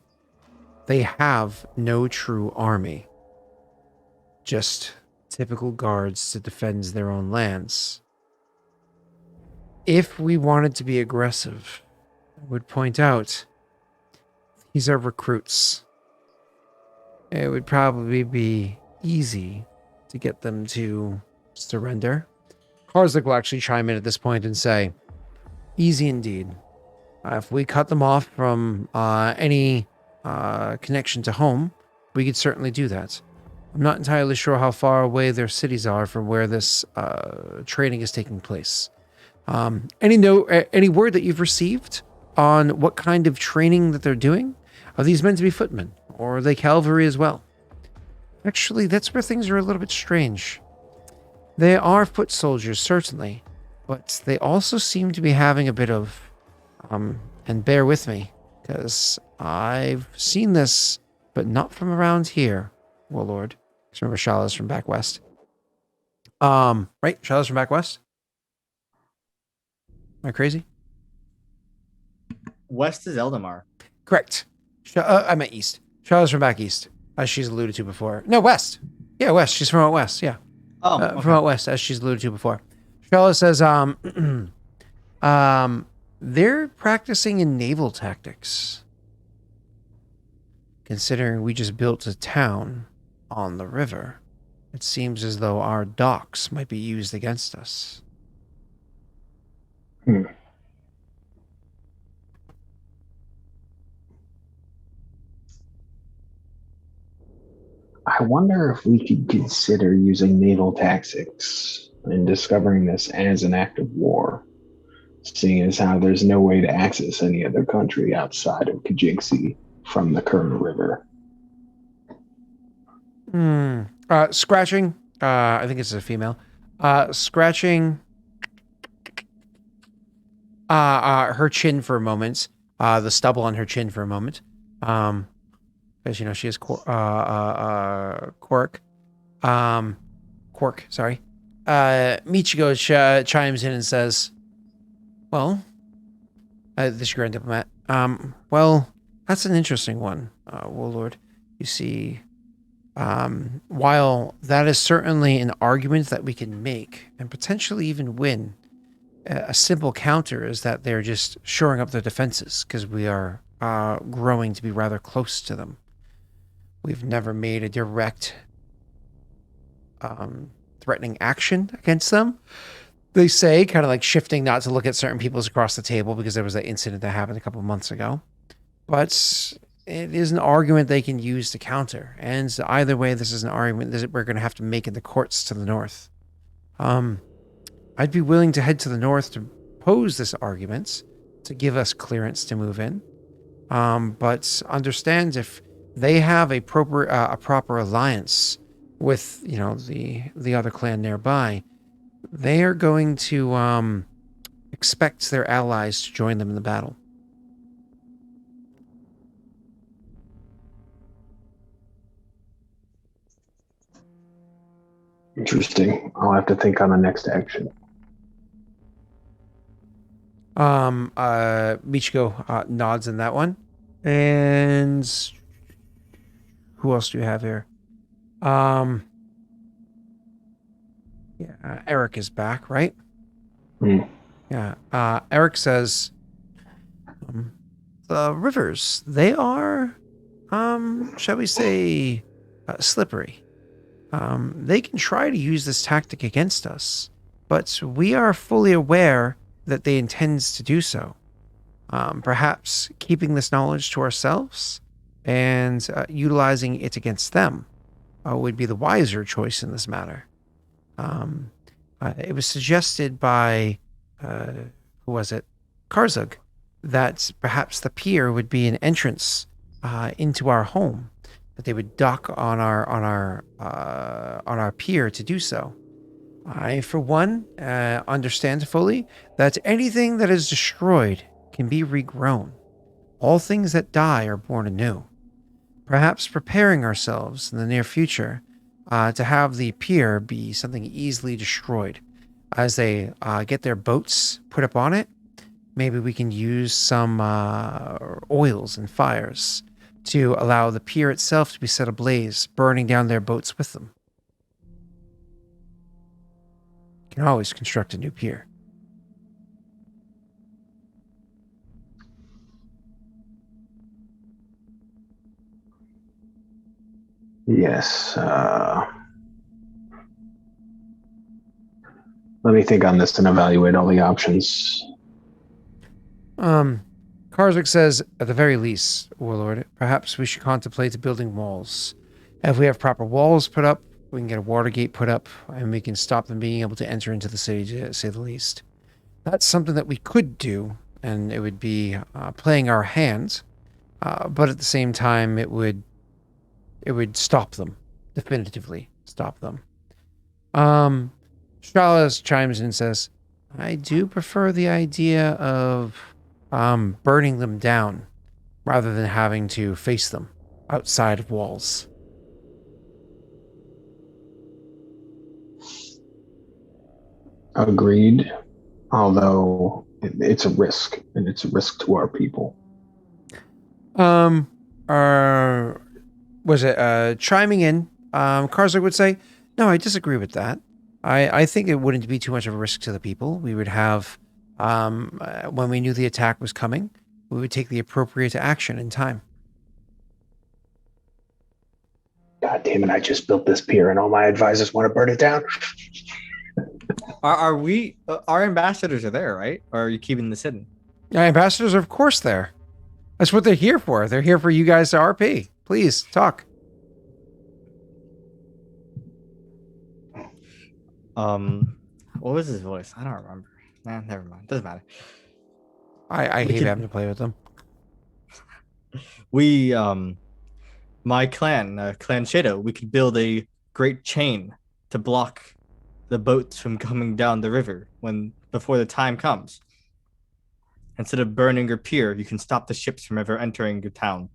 they have no true army. Just typical guards to defend their own lands. If we wanted to be aggressive, I would point out these are recruits. It would probably be easy to get them to surrender. Karzik will actually chime in at this point and say, easy indeed. If we cut them off from any connection to home, we could certainly do that. I'm not entirely sure how far away their cities are from where this training is taking place. Any word that you've received on what kind of training that they're doing? Are these meant to be footmen, or are they cavalry as well? Actually, that's where things are a little bit strange. They are foot soldiers, certainly, but they also seem to be having a bit of, and bear with me, because I've seen this, but not from around here, Warlord. Because remember, Shala's from back west. Right? Shala's from back west? Am I crazy? West is Eldamar. Correct. I meant east. Shala's from back east, as she's alluded to before. No, west. Yeah, west. She's from out west, yeah. Oh, okay. From out west, as she's alluded to before. Shala says, they're practicing in naval tactics. Considering we just built a town on the river, it seems as though our docks might be used against us. I wonder if we could consider using naval tactics and discovering this as an act of war, seeing as how there's no way to access any other country outside of Kajiksi from the current river. Scratching, I think it's a female, scratching her chin for a moment, the stubble on her chin for a moment, because, you know, she has Quark, sorry. Michiko chimes in and says, well, this is Grand Diplomat, well, that's an interesting one, Warlord. You see, while that is certainly an argument that we can make and potentially even win, a simple counter is that they're just shoring up their defenses because we are growing to be rather close to them. We've never made a direct threatening action against them. They say, kind of like shifting not to look at certain peoples across the table because there was that incident that happened a couple of months ago. But it is an argument they can use to counter. And either way, this is an argument that we're going to have to make in the courts to the north. I'd be willing to head to the north to pose this argument to give us clearance to move in. But understand if they have a proper alliance with, you know, the other clan nearby, they are going to expect their allies to join them in the battle. Interesting. I'll have to think on the next action. Michiko nods in that one. And who else do you have here? Yeah, Eric is back, right? Hmm. Yeah. Eric says, the rivers, they are, shall we say, slippery. They can try to use this tactic against us, but we are fully aware that they intend to do so. Perhaps keeping this knowledge to ourselves and utilizing it against them would be the wiser choice in this matter. It was suggested by, who was it? Karzug, that perhaps the pier would be an entrance into our home, that they would dock on our pier to do so. I, for one, understand fully that anything that is destroyed can be regrown. All things that die are born anew. Perhaps preparing ourselves in the near future to have the pier be something easily destroyed. As they get their boats put up on it, maybe we can use some oils and fires to allow the pier itself to be set ablaze, burning down their boats with them. Can always construct a new pier. Yes. Let me think on this and evaluate all the options. Karzuk says, at the very least, Warlord, perhaps we should contemplate building walls. If we have proper walls put up, we can get a water gate put up, and we can stop them being able to enter into the city, to say the least. That's something that we could do, and it would be playing our hand, but at the same time, it would stop them, definitively stop them. Stralas chimes in and says, I do prefer the idea of burning them down rather than having to face them outside of walls. Agreed. Although it's a risk, and it's a risk to our people. Was it chiming in? Karzuk would say, no, I disagree with that. I think it wouldn't be too much of a risk to the people. We would have, when we knew the attack was coming, we would take the appropriate action in time. God damn it, I just built this pier and all my advisors want to burn it down. Are we? Our ambassadors are there, right? Or are you keeping this hidden? Our ambassadors are, of course, there. That's what they're here for. They're here for you guys to RP. Please, talk. What was his voice? I don't remember. Nah, never mind. Doesn't matter. I hate having to play with them. We, my clan, Clan Shadow, we could build a great chain to block the boats from coming down the river before the time comes. Instead of burning your pier, you can stop the ships from ever entering your town.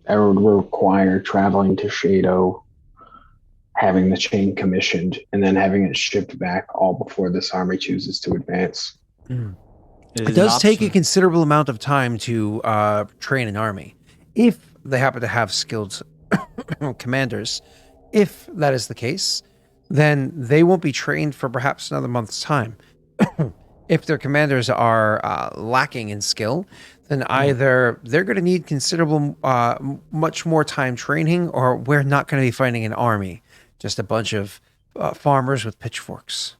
That would require traveling to Shadow, having the chain commissioned, and then having it shipped back all before this army chooses to advance. It does take a considerable amount of time to train an army. If they happen to have skilled commanders, if that is the case, then they won't be trained for perhaps another month's time. If their commanders are lacking in skill, then either they're going to need considerable, much more time training, or we're not going to be fighting an army, just a bunch of farmers with pitchforks.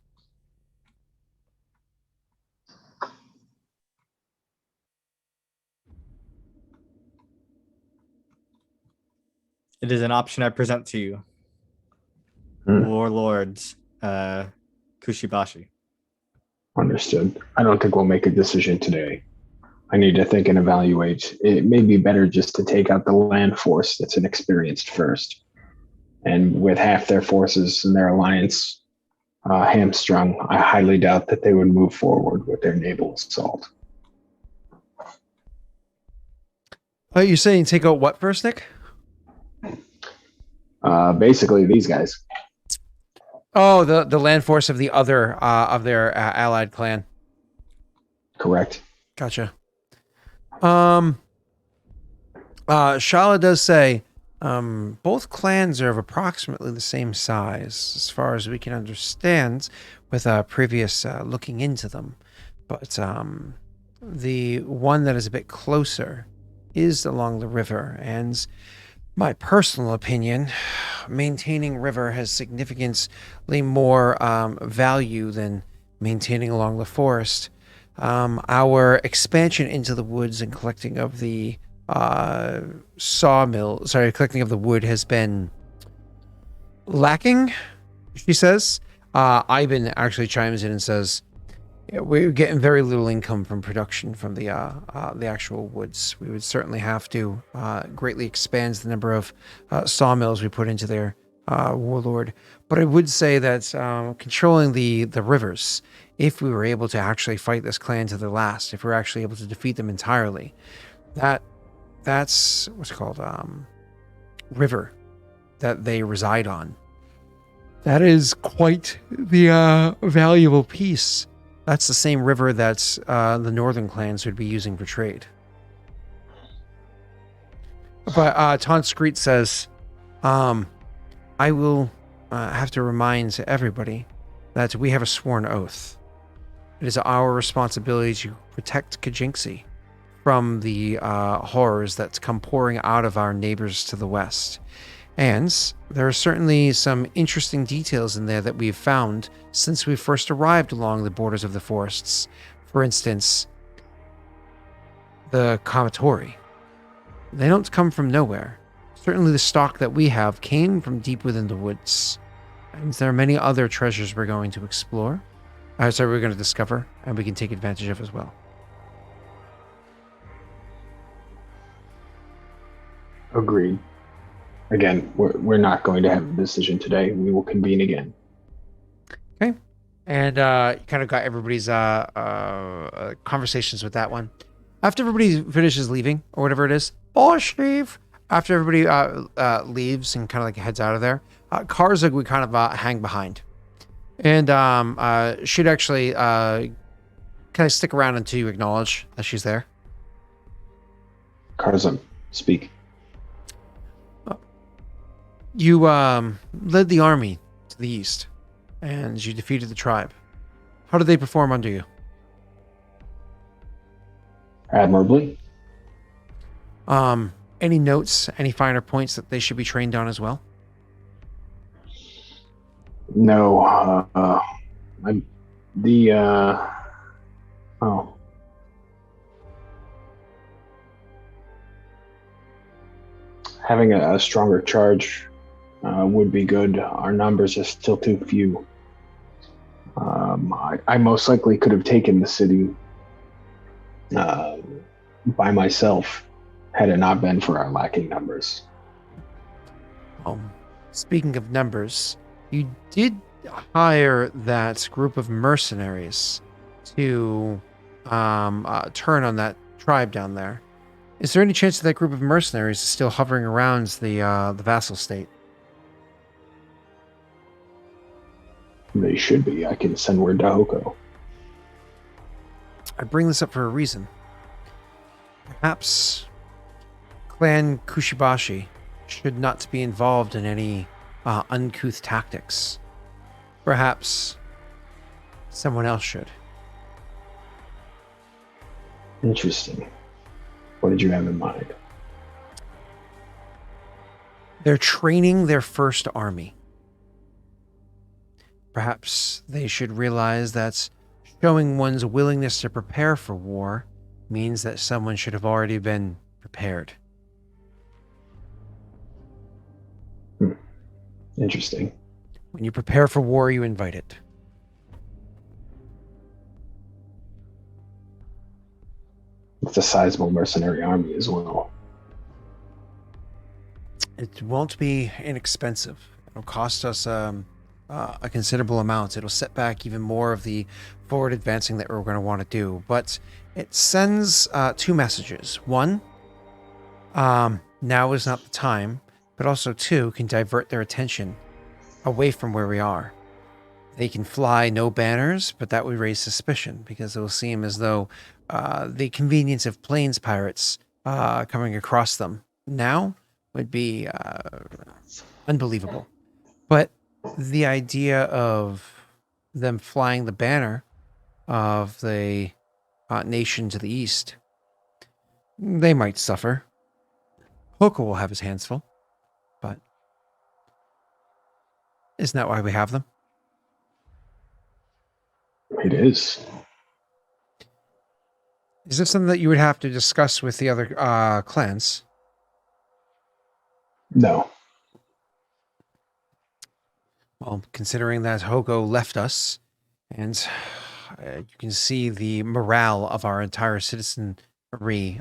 It is an option I present to you. Warlords Kushibashi. Understood. I don't think we'll make a decision today. I need to think and evaluate. It may be better just to take out the land force that's inexperienced first. And with half their forces and their alliance hamstrung. I highly doubt that they would move forward with their naval assault. You're saying take out what first, Nick? Basically, these guys. Oh, the land force of the other of their allied clan. Correct. Gotcha. Shala does say both clans are of approximately the same size, as far as we can understand, with previous looking into them. But the one that is a bit closer is along the river, and my personal opinion, maintaining river has significantly more value than maintaining along the forest. Our expansion into the woods and collecting of the collecting of the wood has been lacking, she says. Ivan actually chimes in and says, yeah, we're getting very little income from production from the actual woods. We would certainly have to greatly expand the number of sawmills we put into their warlord. But I would say that controlling the rivers, if we were able to actually fight this clan to the last, if we're actually able to defeat them entirely, that's what's called river that they reside on. That is quite the valuable piece. That's the same river that the northern clans would be using for trade. But Tonscreet says, I will have to remind everybody that we have a sworn oath. It is our responsibility to protect Kajinxi from the horrors that come pouring out of our neighbors to the west. And there are certainly some interesting details in there that we've found since we first arrived along the borders of the forests. For instance, the Kamatori. They don't come from nowhere. Certainly the stock that we have came from deep within the woods. And there are many other treasures we're going to explore. We're going to discover, and we can take advantage of as well. Agreed. Again, we're not going to have a decision today. We will convene again. Okay. And you kind of got everybody's conversations with that one. After everybody finishes leaving, or whatever it is, Steve. After everybody leaves and kind of like heads out of there, Karzug would kind of hang behind. And she'd actually kind of stick around until you acknowledge that she's there. Karzug, speak. You led the army to the east, and you defeated the tribe. How did they perform under you? Admirably. Any notes, any finer points that they should be trained on as well? No. Having a stronger charge would be good. Our numbers are still too few. I most likely could have taken the city by myself had it not been for our lacking numbers. Speaking of numbers, you did hire that group of mercenaries to turn on that tribe down there. Is there any chance that group of mercenaries is still hovering around the vassal state? They should be. I can send word to Hoko. I bring this up for a reason. Perhaps Clan Kushibashi should not be involved in any uncouth tactics. Perhaps someone else should. Interesting. What did you have in mind? They're training their first army. Perhaps they should realize that showing one's willingness to prepare for war means that someone should have already been prepared. Interesting. When you prepare for war, you invite it. It's a sizable mercenary army as well. It won't be inexpensive. It'll cost us a a considerable amount. It'll set back even more of the forward advancing that we're going to want to do. But it sends 2 messages. One, now is not the time, but also 2, can divert their attention away from where we are. They can fly no banners, but that would raise suspicion because it will seem as though the convenience of plains pirates coming across them now would be unbelievable. But the idea of them flying the banner of the nation to the east, they might suffer. Hoko will have his hands full, but isn't that why we have them? It is. Is this something that you would have to discuss with the other clans? No. Well, considering that Hoko left us, and you can see the morale of our entire citizenry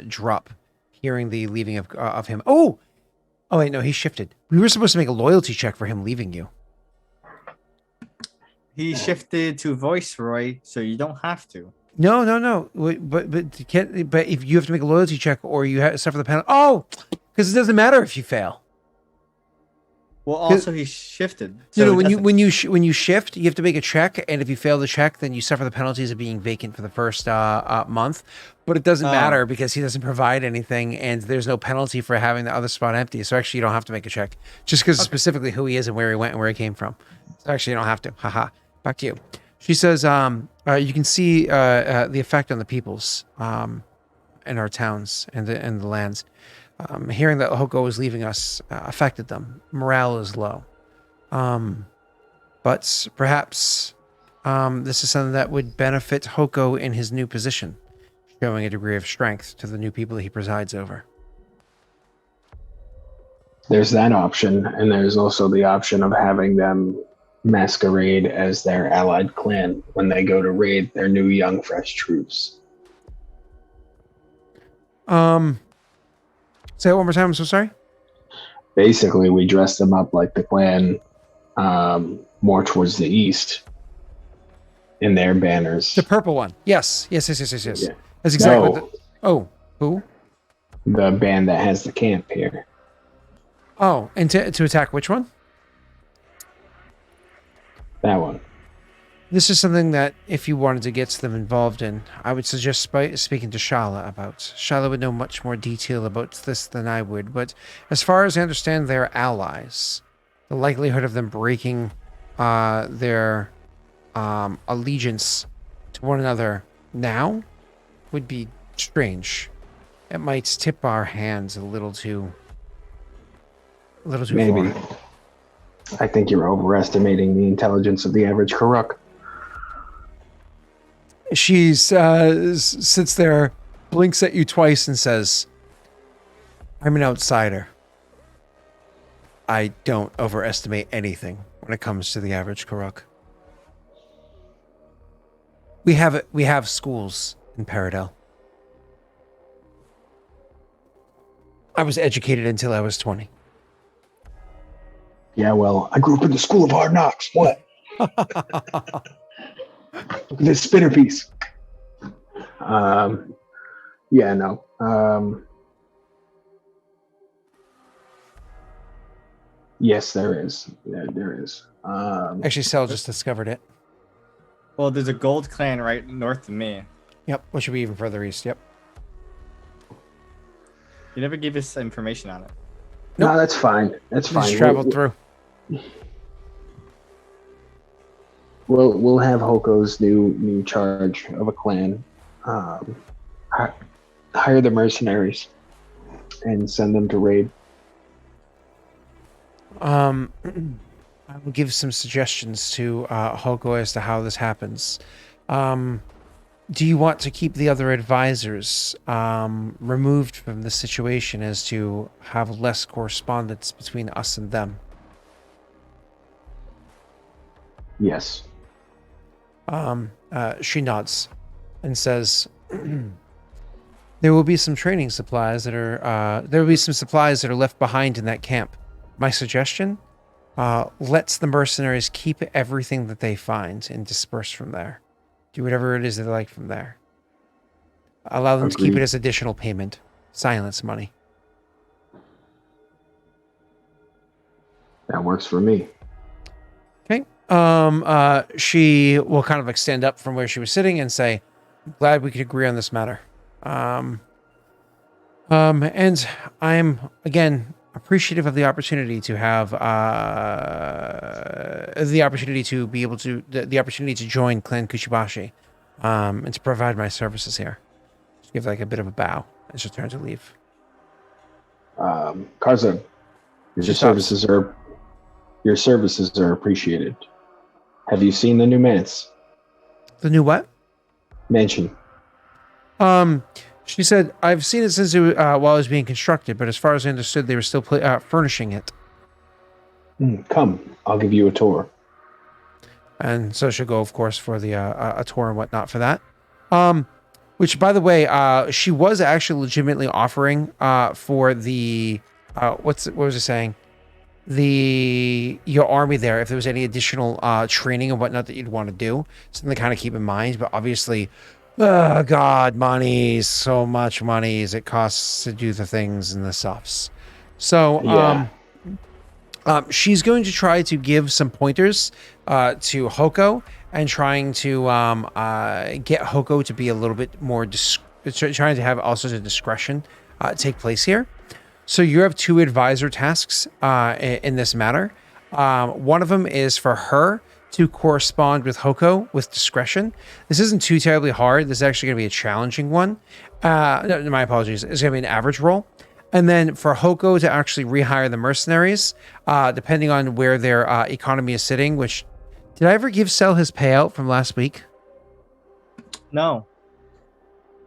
drop, hearing the leaving of him. Oh, wait, no, he shifted. We were supposed to make a loyalty check for him leaving you. He shifted to Viceroy, so you don't have to. No. But if you have to make a loyalty check or you suffer the penalty. Oh, because it doesn't matter if you fail. Well, also he shifted. So when you shift, you have to make a check, and if you fail the check, then you suffer the penalties of being vacant for the first month. But it doesn't matter because he doesn't provide anything, and there's no penalty for having the other spot empty. So actually, you don't have to make a check, just because specifically who he is and where he went and where he came from. So actually, you don't have to. Haha. Back to you. She says, you can see the effect on the peoples in our towns and the lands. Hearing that Hoko is leaving us affected them. Morale is low. But perhaps this is something that would benefit Hoko in his new position, showing a degree of strength to the new people that he presides over. There's that option, and there's also the option of having them masquerade as their allied clan when they go to raid their new young fresh troops. Say it one more time, I'm so sorry. Basically, we dress them up like the clan more towards the east in their banners. The purple one. Yes. Yeah. That's exactly who? The band that has the camp here. Oh, and to attack which one? That one. This is something that if you wanted to get them involved in, I would suggest speaking to Shala about. Shala would know much more detail about this than I would, but as far as I understand, they're allies. The likelihood of them breaking their allegiance to one another now would be strange. It might tip our hands a little too Maybe. far. I think you're overestimating the intelligence of the average Karuk. She sits there, blinks at you twice, and says, "I'm an outsider. I don't overestimate anything when it comes to the average Karuk. We have schools in Paradel. I was educated until I was 20. Yeah, well, I grew up in the school of hard knocks. What? Look at this spinner piece. Yeah, no. Yes, there is. Yeah, there is. Actually, Sel just discovered it. Well, there's a gold clan right north of me. Yep, which should be even further east. Yep. You never gave us information on it. No, that's fine. That's fine. Just traveled through. We'll have Hoko's new charge of a clan hire the mercenaries and send them to raid. I will give some suggestions to Hoko as to how this happens. Do you want to keep the other advisors removed from the situation as to have less correspondence between us and them? Yes. She nods and says, there will be some training supplies that are there will be some supplies that are left behind in that camp. My suggestion lets the mercenaries keep everything that they find and disperse from there. Do whatever it is that they like from there. Allow them to keep it Agreed. as additional payment. Silence money. That works for me. Okay. She will kind of like stand up from where she was sitting and say, "Glad we could agree on this matter." And I'm again appreciative of the opportunity to have the opportunity to be able to the opportunity to join Clan Kushibashi, and to provide my services here. Just give like a bit of a bow and she'll turn to leave. Karza, She your stops. services are appreciated. Have you seen the new manse? The new what? Mansion. She said, "I've seen it since while it was being constructed, but as far as I understood, they were still furnishing it." Come, I'll give you a tour. And so she'll go, of course, for the a tour and whatnot for that. Which, by the way, she was actually legitimately offering for the what was it saying? Your army there, if there was any additional training and whatnot that you'd want to do, something to kind of keep in mind. But obviously, God, money, so much money as it costs to do the things and the stuffs. So, Yeah. she's going to try to give some pointers to Hoko and trying to get Hoko to be a little bit more trying to have all sorts of discretion take place here. So you have 2 advisor tasks in this matter. One of them is for her to correspond with Hoko with discretion. This isn't too terribly hard. This is actually going to be a challenging one. No, my apologies. It's going to be an average roll. And then for Hoko to actually rehire the mercenaries, depending on where their economy is sitting, which... Did I ever give Sel his payout from last week? No.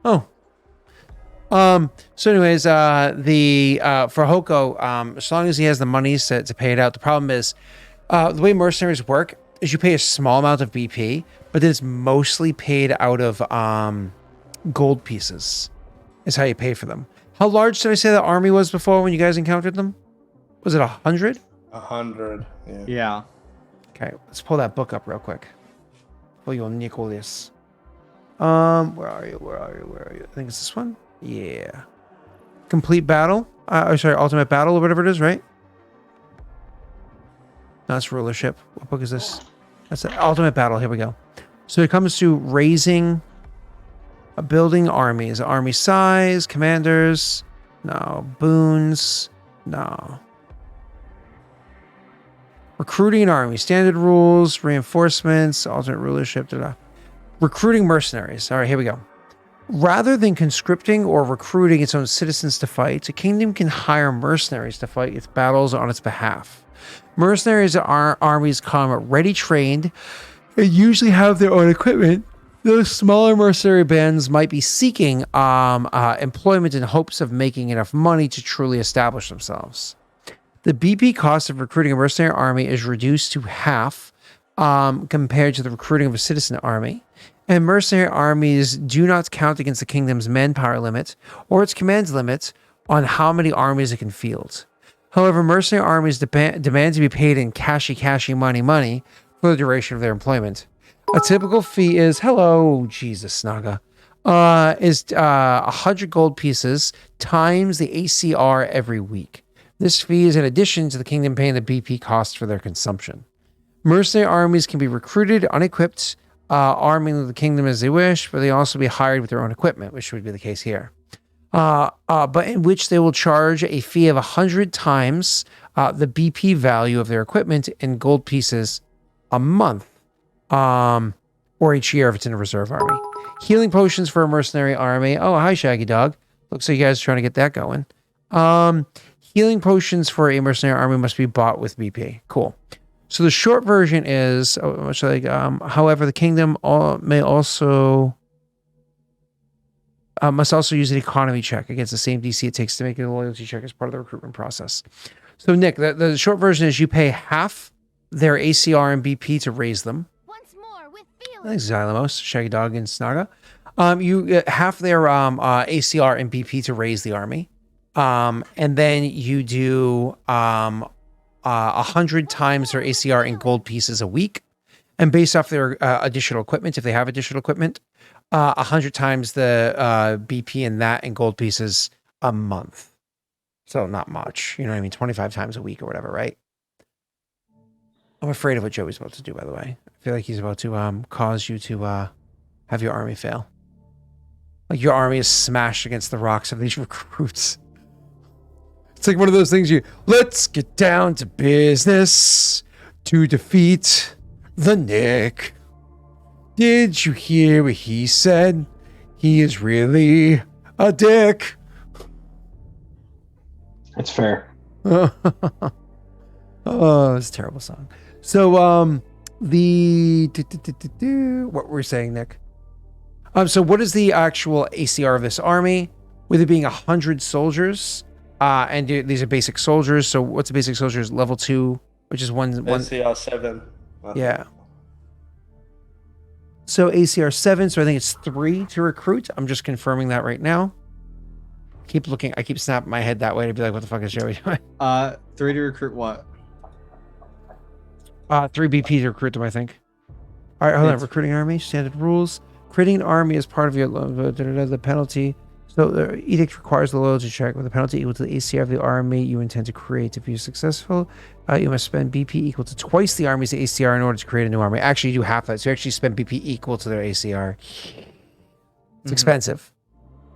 Oh. So anyways, for Hoko, as long as he has the monies to pay it out, the problem is, the way mercenaries work is you pay a small amount of BP, but then it's mostly paid out of gold pieces is how you pay for them. How large did I say the army was before when you guys encountered them? Was it 100? 100. Yeah. Yeah. Okay, let's pull that book up real quick. For your Nicholas. Where are you? I think it's this one. Yeah. Complete battle. Ultimate battle or whatever it is, right? No, it's rulership. What book is this? That's the ultimate battle. Here we go. So it comes to raising, building armies. Army size, commanders. No. Boons. No. Recruiting an army. Standard rules, reinforcements, alternate rulership. Recruiting mercenaries. All right, here we go. Rather than conscripting or recruiting its own citizens to fight, a kingdom can hire mercenaries to fight its battles on its behalf. Mercenaries armies come ready trained and usually have their own equipment. Those smaller mercenary bands might be seeking employment in hopes of making enough money to truly establish themselves. The BP cost of recruiting a mercenary army is reduced to half compared to the recruiting of a citizen army. And mercenary armies do not count against the kingdom's manpower limit or its command limit on how many armies it can field. However, mercenary armies demand to be paid in cashy money for the duration of their employment. A typical fee is, hello, Jesus, Naga, is 100 gold pieces times the ACR every week. This fee is in addition to the kingdom paying the BP costs for their consumption. Mercenary armies can be recruited, unequipped, arming the kingdom as they wish, but they also be hired with their own equipment, which would be the case here. But in which they will charge a fee of 100 times the BP value of their equipment in gold pieces a month, or each year if it's in a reserve army. Healing potions for a mercenary army. Oh, hi, Shaggy Dog. Looks like you guys are trying to get that going. Healing potions for a mercenary army must be bought with BP. Cool. So the short version is, much like, however, the kingdom must also use an economy check against the same DC it takes to make a loyalty check as part of the recruitment process. So Nick, the short version is you pay half their ACR and BP to raise them. Once more with Thanks, Xylamos, Shaggy Dog, and Snaga. You get half their ACR and BP to raise the army. And then you do 100 times their ACR in gold pieces a week. And based off their additional equipment, if they have additional equipment, 100 times the BP in that in gold pieces a month. So not much, you know what I mean? 25 times a week or whatever, right? I'm afraid of what Joey's about to do, by the way. I feel like he's about to cause you to have your army fail. Like your army is smashed against the rocks of these recruits. It's like one of those things let's get down to business to defeat the Nick. Did you hear what he said? He is really a dick. That's fair. Oh, it's a terrible song. So, what were we saying, Nick? So what is the actual ACR of this army? With it being 100 soldiers, and these are basic soldiers. So what's the basic soldiers? Level 2, which is one. ACR 7. Yeah. So ACR 7. So I think it's 3 to recruit. I'm just confirming that right now. Keep looking. I keep snapping my head that way to be like, what the fuck is Joey doing? 3 to recruit what? 3 BP to recruit them, I think. All right, hold on. Recruiting army, standard rules. Creating an army as part of your the penalty. So the edict requires the loyalty check with a penalty equal to the ACR of the army you intend to create. To be successful, you must spend BP equal to twice the army's ACR in order to create a new army. Actually, you do half that. So you actually spend BP equal to their ACR. It's expensive.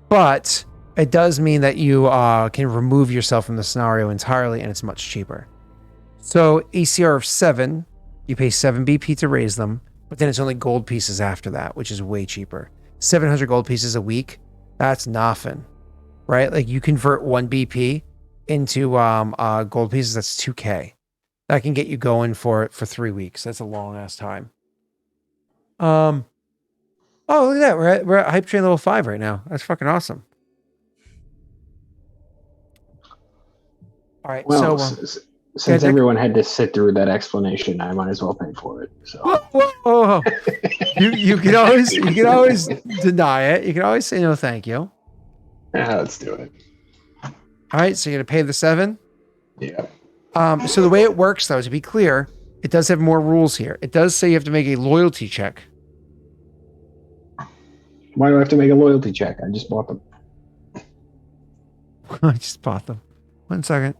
But it does mean that you can remove yourself from the scenario entirely, and it's much cheaper. So ACR of 7, you pay 7 BP to raise them, but then it's only gold pieces after that, which is way cheaper. 700 gold pieces a week, that's nothing, right? Like you convert 1 BP into gold pieces, that's 2K. That can get you going for 3 weeks. That's a long ass time. Oh, look at that. We're at Hype Train level 5 right now. That's fucking awesome. All right, Well, so since everyone had to sit through that explanation, I might as well pay for it. So whoa. you can always deny it. You can always say no, thank you. Yeah, let's do it. All right, so you're gonna pay the 7. Yeah. So the way it works, though, to be clear, it does have more rules here. It does say you have to make a loyalty check. Why do I have to make a loyalty check? I just bought them. I just bought them. 1 second.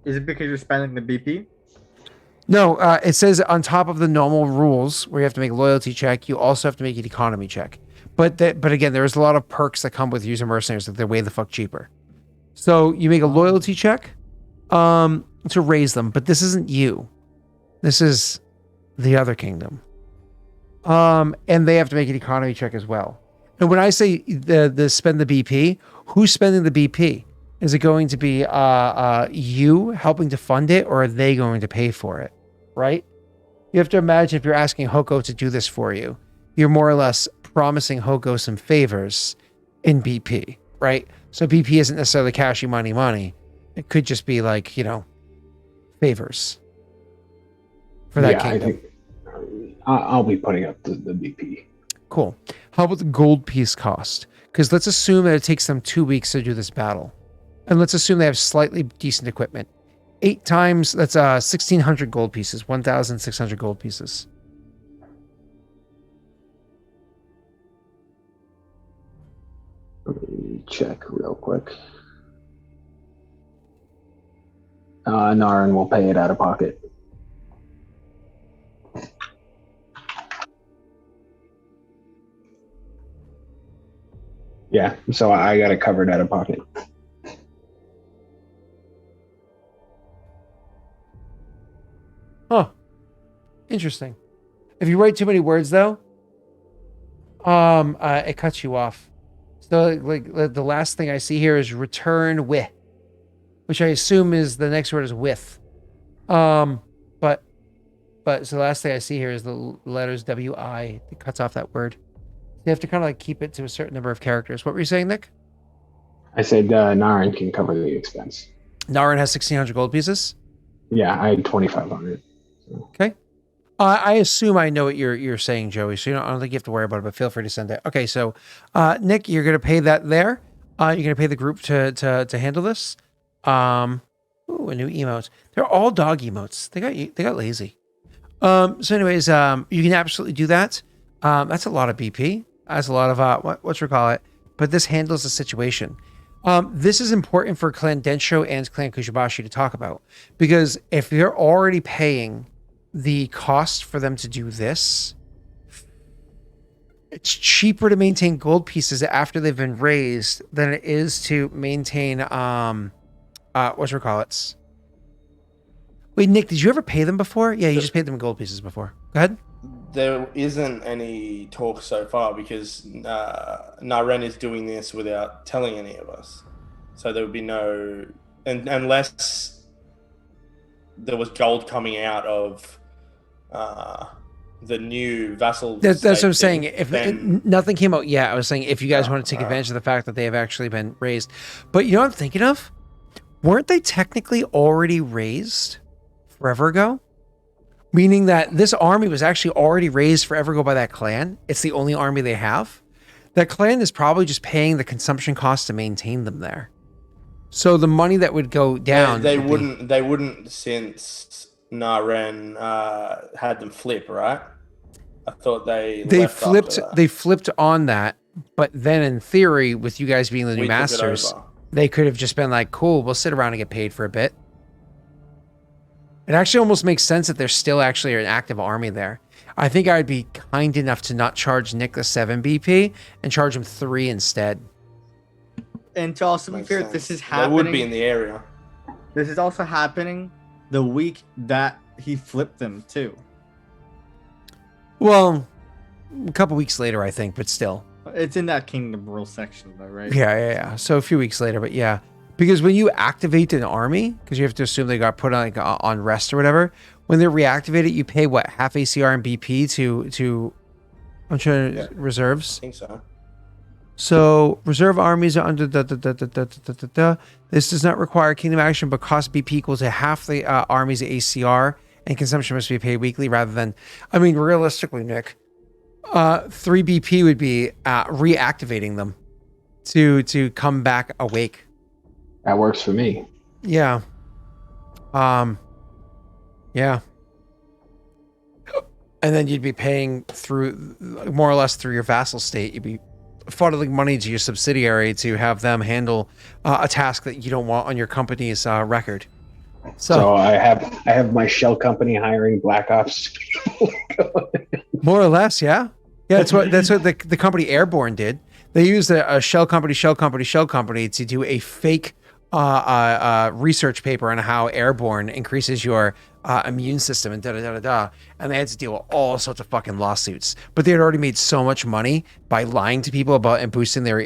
Is it because you're spending the BP? No, it says on top of the normal rules where you have to make a loyalty check, you also have to make an economy check. But again, there's a lot of perks that come with using mercenaries that they're way the fuck cheaper. So you make a loyalty check to raise them, but this isn't you. This is the other kingdom. And they have to make an economy check as well. And when I say the spend the BP, who's spending the BP? Is it going to be you helping to fund it, or are they going to pay for it? Right? You have to imagine if you're asking Hoko to do this for you, you're more or less promising Hoko some favors in BP, right? So BP isn't necessarily cashy money. It could just be like, favors for that kingdom. I think I'll be putting up the BP. Cool. How about the gold piece cost? Because let's assume that it takes them 2 weeks to do this battle. And let's assume they have slightly decent equipment. 8 times, that's 1,600 gold pieces, 1,600 gold pieces. Let me check real quick. Naren will pay it out of pocket. Yeah, so I got it covered out of pocket. Huh. Interesting. If you write too many words, though, it cuts you off. So, like, the last thing I see here is return with, which I assume is the next word is with. So the last thing I see here is the letters W-I. It cuts off that word. You have to kind of like keep it to a certain number of characters. What were you saying, Nick? I said Naren can cover the expense. Naren has 1,600 gold pieces? Yeah, I had 2,500. Okay. I assume I know what you're saying, Joey, so I don't think you have to worry about it, but feel free to send it. Okay, so Nick, you're going to pay that there. You're going to pay the group to handle this. Ooh, a new emote. They're all dog emotes. They got lazy. So anyways, you can absolutely do that. That's a lot of BP. That's a lot of what's we call it. But this handles the situation. This is important for Clan Densho and Clan Kushibashi to talk about, because if you're already paying the cost for them to do this, it's cheaper to maintain gold pieces after they've been raised than it is to maintain whatchamacallits. Wait, Nick, did you ever pay them before? Yeah, you just paid them in gold pieces before. Go ahead. There isn't any talk so far because Naren is doing this without telling any of us. So there would be no... unless there was gold coming out of the new vassal... That's what I'm saying. thing, If then... nothing came out yet, I was saying if you guys want to take advantage of the fact that they have actually been raised. But you know what I'm thinking of? Weren't they technically already raised forever ago? Meaning that this army was actually already raised forever ago by that clan. It's the only army they have. That clan is probably just paying the consumption cost to maintain them there. So the money that would go down... They wouldn't since Naren had them flip, right? I thought they flipped on that, but then in theory, with you guys being the new masters, they could have just been like, cool, we'll sit around and get paid for a bit. It actually almost makes sense that there's still actually an active army there. I think I'd be kind enough to not charge Nick the 7 BP and charge him 3 instead. And to also be fair, this is happening. That would be in the area. This is also happening the week that he flipped them too. Well, a couple weeks later, I think, but still. It's in that Kingdom Rule section, though, right? Yeah. So a few weeks later, but yeah. Because when you activate an army, because you have to assume they got put on, like, on rest or whatever, when they're reactivated, you pay, what, half ACR and BP to I'm trying to, reserves? I think so. So reserve armies are under This does not require kingdom action, but cost BP equal to half the army's ACR, and consumption must be paid weekly rather than... I mean, realistically, Nick, 3 BP would be reactivating them to come back awake. That works for me. Yeah. Yeah. And then you'd be paying through, more or less through your vassal state. You'd be funneling money to your subsidiary to have them handle a task that you don't want on your company's record. So I have my shell company hiring Black Ops. More or less, yeah. Yeah, that's what the company Airborne did. They used a shell company to do a fake research paper on how Airborne increases your immune system and and they had to deal with all sorts of fucking lawsuits. But they had already made so much money by lying to people about and boosting their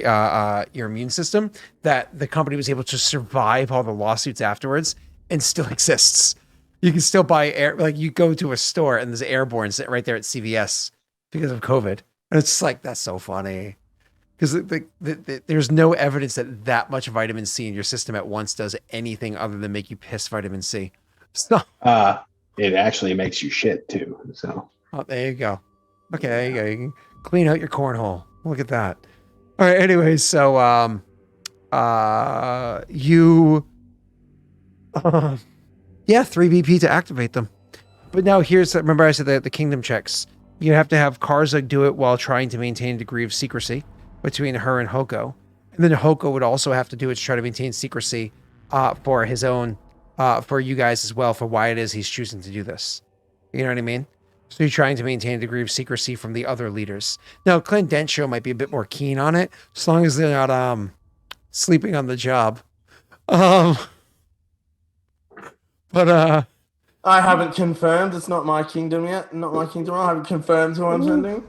your immune system that the company was able to survive all the lawsuits afterwards and still exists. You can still buy you go to a store and there's Airborne sitting right there at CVS because of COVID, and it's just like, that's so funny. Because there's no evidence that much vitamin C in your system at once does anything other than make you piss vitamin C. So, it actually makes you shit too. So, there you go. Okay, there you go. You can clean out your cornhole. Look at that. All right. Anyways, so yeah, 3 BP to activate them. But now remember I said that the kingdom checks. You have to have Karzug do it while trying to maintain a degree of secrecy between her and Hoko. And then Hoko would also have to do it to try to maintain secrecy for his own, for you guys as well, for why it is he's choosing to do this. You know what I mean? So you're trying to maintain a degree of secrecy from the other leaders. Now, Clan Densho might be a bit more keen on it, as long as they're not sleeping on the job. But I haven't confirmed. It's not my kingdom yet. Not my kingdom. I haven't confirmed who I'm sending.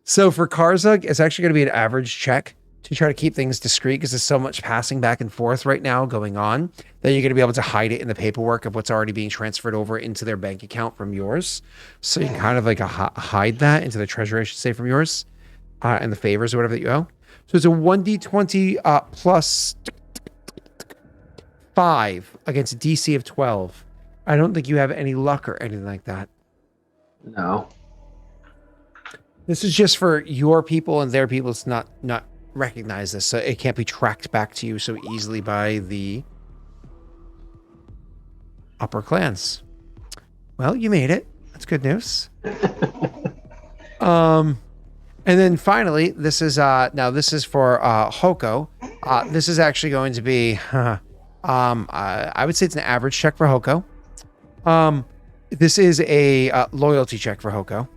So for Karzug, it's actually going to be an average check to try to keep things discreet, because there's so much passing back and forth right now going on that you're going to be able to hide it in the paperwork of what's already being transferred over into their bank account from yours. So you can kind of like hide that into the treasury, I should say, from yours, and the favors or whatever that you owe. So it's a 1d20 plus 5 against a DC of 12. I don't think you have any luck or anything like that. No. This is just for your people and their people to not recognize this, so it can't be tracked back to you so easily by the upper clans. Well, you made it. That's good news. And then finally, this is for Hoko. This is actually going to be I would say it's an average check for Hoko. This is a loyalty check for Hoko.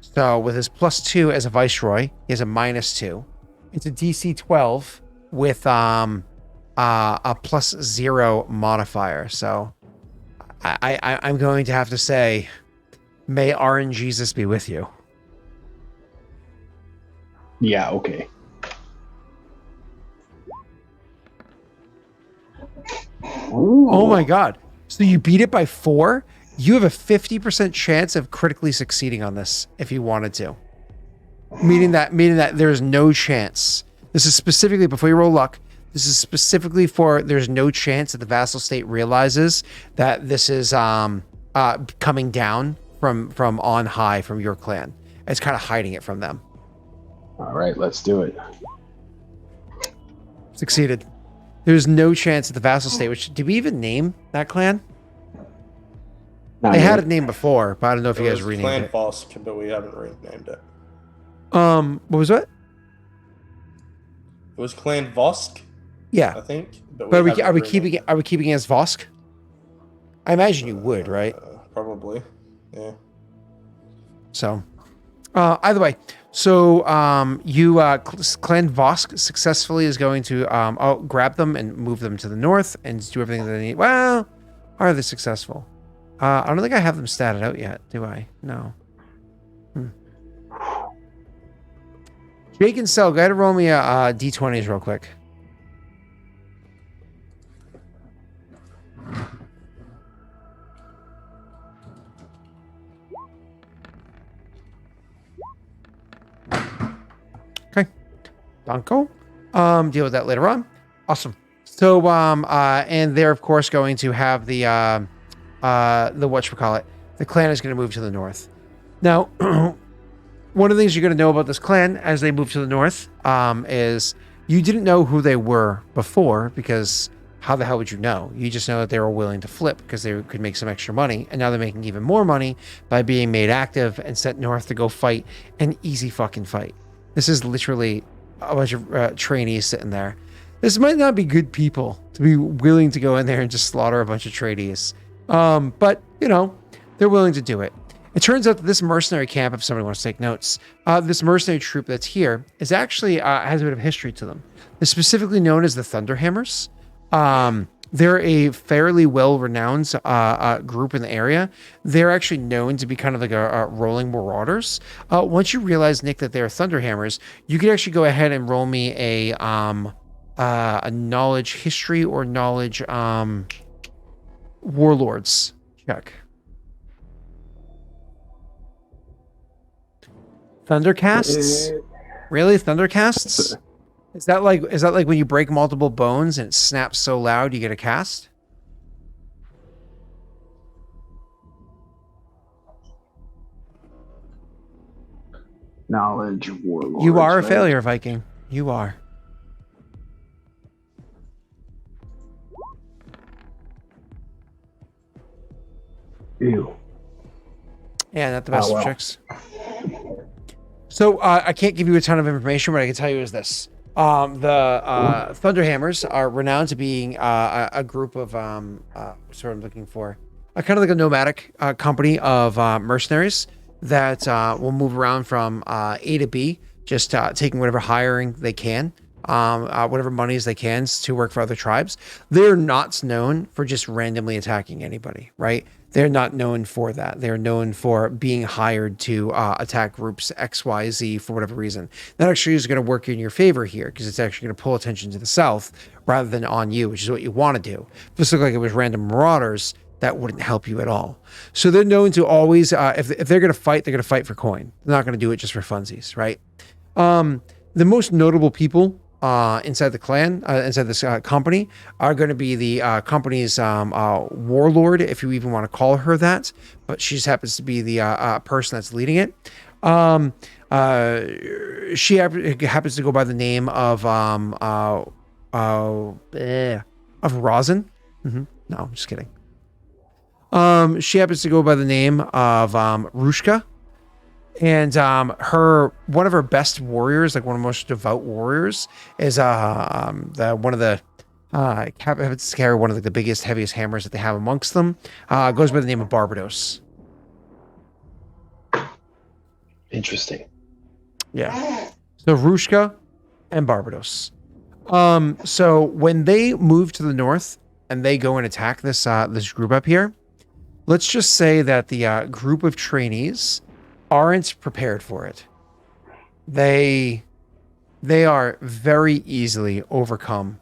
So with his +2 as a viceroy, he has a -2. It's a DC 12 with a +0 modifier. So I'm going to have to say, may RNGesus be with you. Yeah, okay. Ooh. Oh my god. So you beat it by 4? You have a 50% chance of critically succeeding on this if you wanted to. Meaning that there's no chance. This is specifically, before you roll luck, this is specifically for there's no chance that the vassal state realizes that this is coming down from on high from your clan. It's kind of hiding it from them. All right, let's do it. Succeeded. There's no chance that the vassal state, which, did we even name that clan? They had a name before, but I don't know if you guys renamed Clan it. Vosk, but we haven't renamed it. What was that? It was Clan Vosk, Yeah. I think. But are we keeping it as Vosk? I imagine you would, right? Probably. Yeah. So, either way, so Clan Vosk successfully is going to grab them and move them to the north and do everything that they need. Well, are they successful? I don't think I have them statted out yet, do I? No. Jake and Cell, go ahead and roll me a d20s real quick. Okay. Danko. Deal with that later on. Awesome. So, and they're of course going to have the whatchamacallit. The clan is going to move to the north. Now, one of the things you're going to know about this clan as they move to the north is you didn't know who they were before, because how the hell would you know? You just know that they were willing to flip because they could make some extra money, and now they're making even more money by being made active and sent north to go fight an easy fucking fight. This is literally a bunch of trainees sitting there. This might not be good people to be willing to go in there and just slaughter a bunch of trainees. But, you know, they're willing to do it. It turns out that this mercenary camp, if somebody wants to take notes, this mercenary troop that's here is actually has a bit of history to them. They're specifically known as the Thunderhammers. They're a fairly well-renowned group in the area. They're actually known to be kind of like a rolling marauders. Once you realize, Nick, that they're Thunderhammers, you could actually go ahead and roll me a knowledge history or knowledge warlords check. Thundercasts? Really? Thundercasts? Is that like when you break multiple bones and it snaps so loud you get a cast? Knowledge warlord. You are a failure, Viking. You are. Ew. Yeah, not the best of checks. So I can't give you a ton of information. What I can tell you is this. The Thunderhammers are renowned to being a group of sort of looking for kind of like a nomadic company of mercenaries that will move around from A to B, just taking whatever hiring they can, whatever monies they can to work for other tribes. They're not known for just randomly attacking anybody, right? They're not known for that. They're known for being hired to attack groups X, Y, Z for whatever reason. That actually is going to work in your favor here because it's actually going to pull attention to the south rather than on you, which is what you want to do. If this looked like it was random marauders, that wouldn't help you at all. So they're known to always, if they're going to fight, they're going to fight for coin. They're not going to do it just for funsies, right? The most notable people inside the clan, inside this company, are going to be the company's warlord, if you even want to call her that. But she just happens to be the person that's leading it. She happens to go by the name of Rosin. No, I'm just kidding. She happens to go by the name of Rushka. And one of her best warriors, like one of the most devout warriors, is one of the happens to carry one of the biggest, heaviest hammers that they have amongst them. Goes by the name of Barbados. Interesting. Yeah. So Rushka and Barbados. So when they move to the north and they go and attack this group up here, let's just say that the group of trainees aren't prepared for it. They are very easily overcome,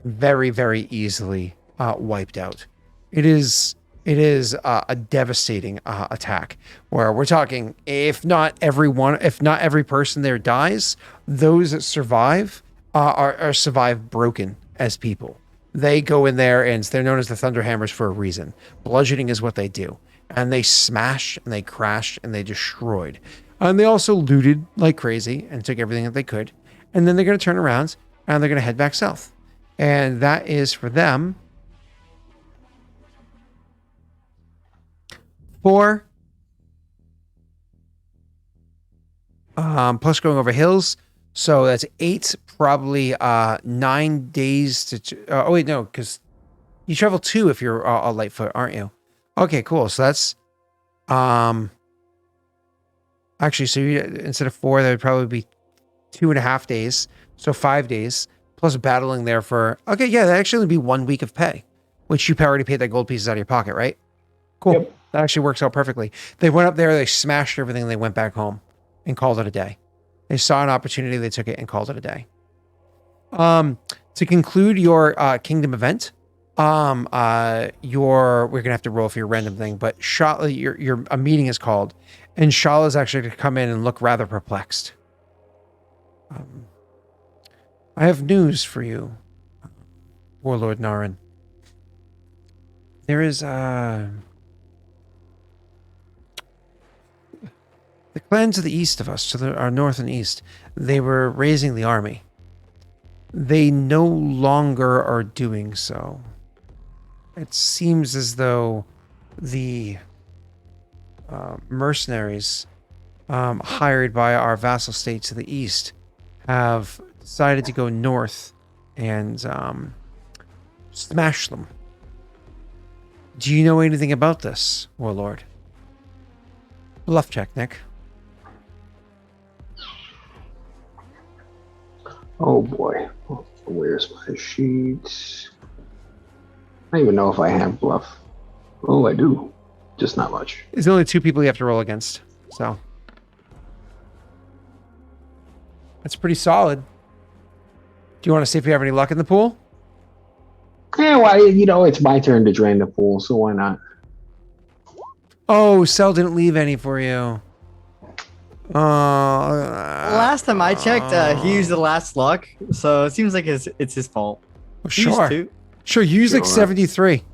very, very easily wiped out. It is a devastating attack where we're talking, if not every person there dies, those that survive are survive broken as people. They go in there and they're known as the Thunderhammers for a reason. Bludgeoning is what they do. And they smashed and they crashed and they destroyed. And they also looted like crazy and took everything that they could. And then they're going to turn around and they're going to head back south. And that is for them 4 plus going over hills. So that's 8, probably 9 days to... oh, wait, no, because you travel 2 if you're a Lightfoot, aren't you? Okay, cool. So that's... actually, so instead of 4, that would probably be 2.5 days. So 5 days, plus battling there for... Okay, yeah, that actually would be 1 week of pay, which you already paid that gold pieces out of your pocket, right? Cool. Yep. That actually works out perfectly. They went up there, they smashed everything, and they went back home and called it a day. They saw an opportunity, they took it and called it a day. To conclude your kingdom event, we're gonna have to roll for your random thing, but Shala, a meeting is called, and Shala's actually going to come in and look rather perplexed. I have news for you, Warlord Naren. There is the clans to the east of us, to our north and east. They were raising the army. They no longer are doing so. It seems as though the mercenaries hired by our vassal state to the east have decided to go north and smash them. Do you know anything about this, Warlord? Bluff check, Nick. Oh boy. Where's my sheet? I don't even know if I have bluff. Oh, I do. Just not much. There's only 2 people you have to roll against, so that's pretty solid. Do you want to see if you have any luck in the pool? Yeah, well, it's my turn to drain the pool, so why not? Oh, Cell didn't leave any for you. Last time I checked, he used the last luck, so it seems like it's his fault. Sure. Sure, you used like 73.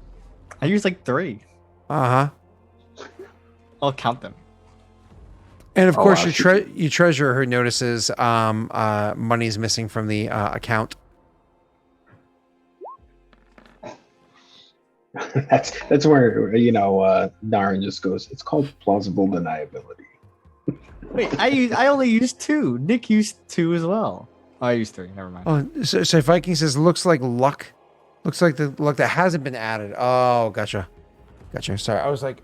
I used like 3. Uh-huh. I'll count them. And of course, you treasurer who notices money's missing from the account. That's where Naren just goes. It's called plausible deniability. Wait, I only used 2. Nick used 2 as well. Oh, I used 3. Never mind. Oh, so Viking says looks like luck. Looks like the luck that hasn't been added. Oh, gotcha. Sorry, I was like,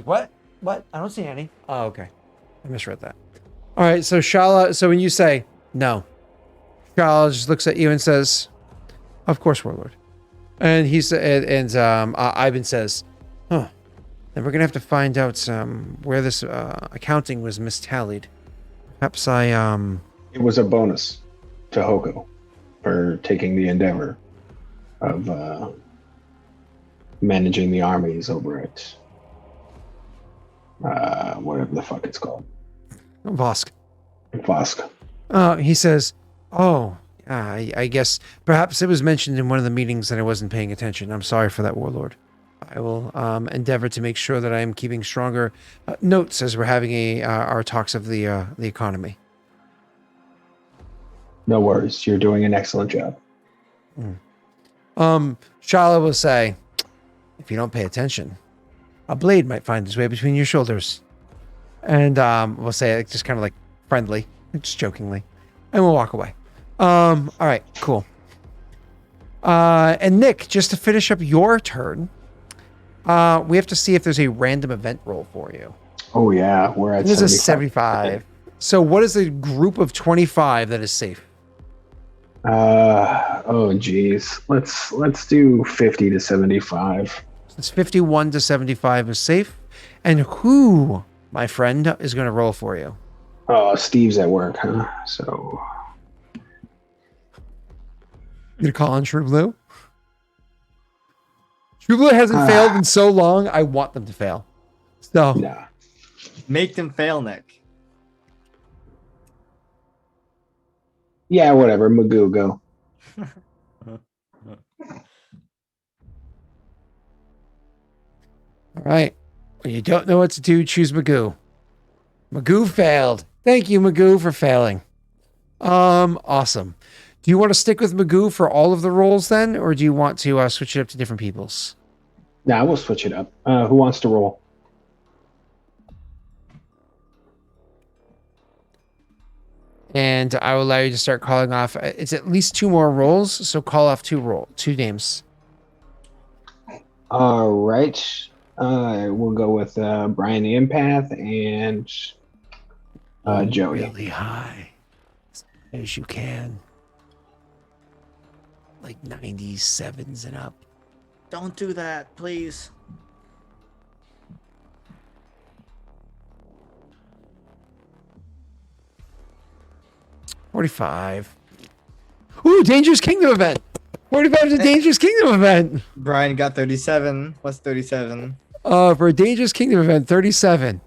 what? What? I don't see any. Oh, okay. I misread that. All right, so Shala. So when you say no, Shala just looks at you and says, "Of course, Warlord." And he said, Ivan says, "Huh. Then we're gonna have to find out where this accounting was mistallied. Perhaps It was a bonus to Hoko for taking the endeavor of managing the armies over at whatever the fuck it's called. Vosk. He says, "Oh, I guess perhaps it was mentioned in one of the meetings that I wasn't paying attention. I'm sorry for that, Warlord. I will endeavor to make sure that I am keeping stronger notes as we're having our talks of the economy." No worries. You're doing an excellent job. Shala will say, "If you don't pay attention, A blade might find its way between your shoulders. And we'll say it just kind of like friendly, just jokingly. And we'll walk away. All right, cool. And Nick, just to finish up your turn, we have to see if there's a random event roll for you. Oh yeah, we're at This is 75. 75. So what is a group of 25 that is safe? Oh geez. Let's do 50 to 75. It's 51 to 75 is safe. And who, my friend, is going to roll for you? Oh, Steve's at work, huh? So You gonna call on True Blue? True Blue hasn't failed in so long. I want them to fail. So nah. Make them fail, Nick. Yeah, whatever. Magoo, go. all right. When you don't know what to do, choose Magoo. Magoo failed. Thank you, Magoo, for failing. Awesome. Do you want to stick with Magoo for all of the roles then, or do you want to switch it up to different people's? Nah, we'll switch it up. Who wants to roll? And I will allow you to start calling off. It's at least 2 more rolls, so call off 2 names. All right. We'll go with Brian the Empath and Joey. Really high, as high as you can. Like 97s and up. Don't do that, please. $45. Ooh, Dangerous Kingdom event. 45 is a Dangerous Kingdom event. Brian got 37. What's 37? For a Dangerous Kingdom event, 37.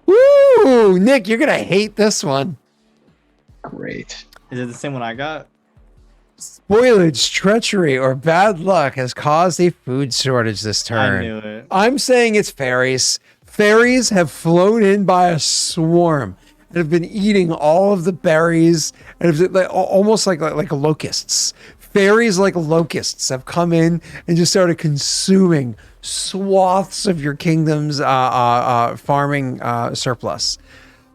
Woo! Nick, you're gonna hate this one. Great. Is it the same one I got? Spoilage, treachery, or bad luck has caused a food shortage this turn. I knew it. I'm saying it's fairies. Fairies have flown in by a swarm and have been eating all of the berries and have, almost like locusts. Fairies like locusts have come in and just started consuming swaths of your kingdom's farming surplus.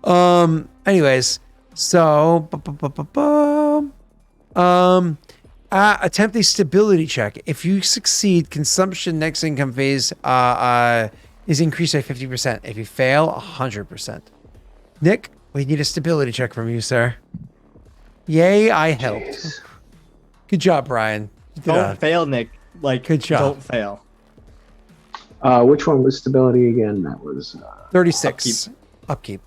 Anyways, so attempt a stability check. If you succeed, consumption next income phase is increased by 50%. If you fail, 100%. Nick, we need a stability check from you, sir. Yay, I helped. Jeez. Good job, Brian. You did Don't fail, Nick. Like, Good job. Don't fail. Which one was stability again? That was 36. Upkeep.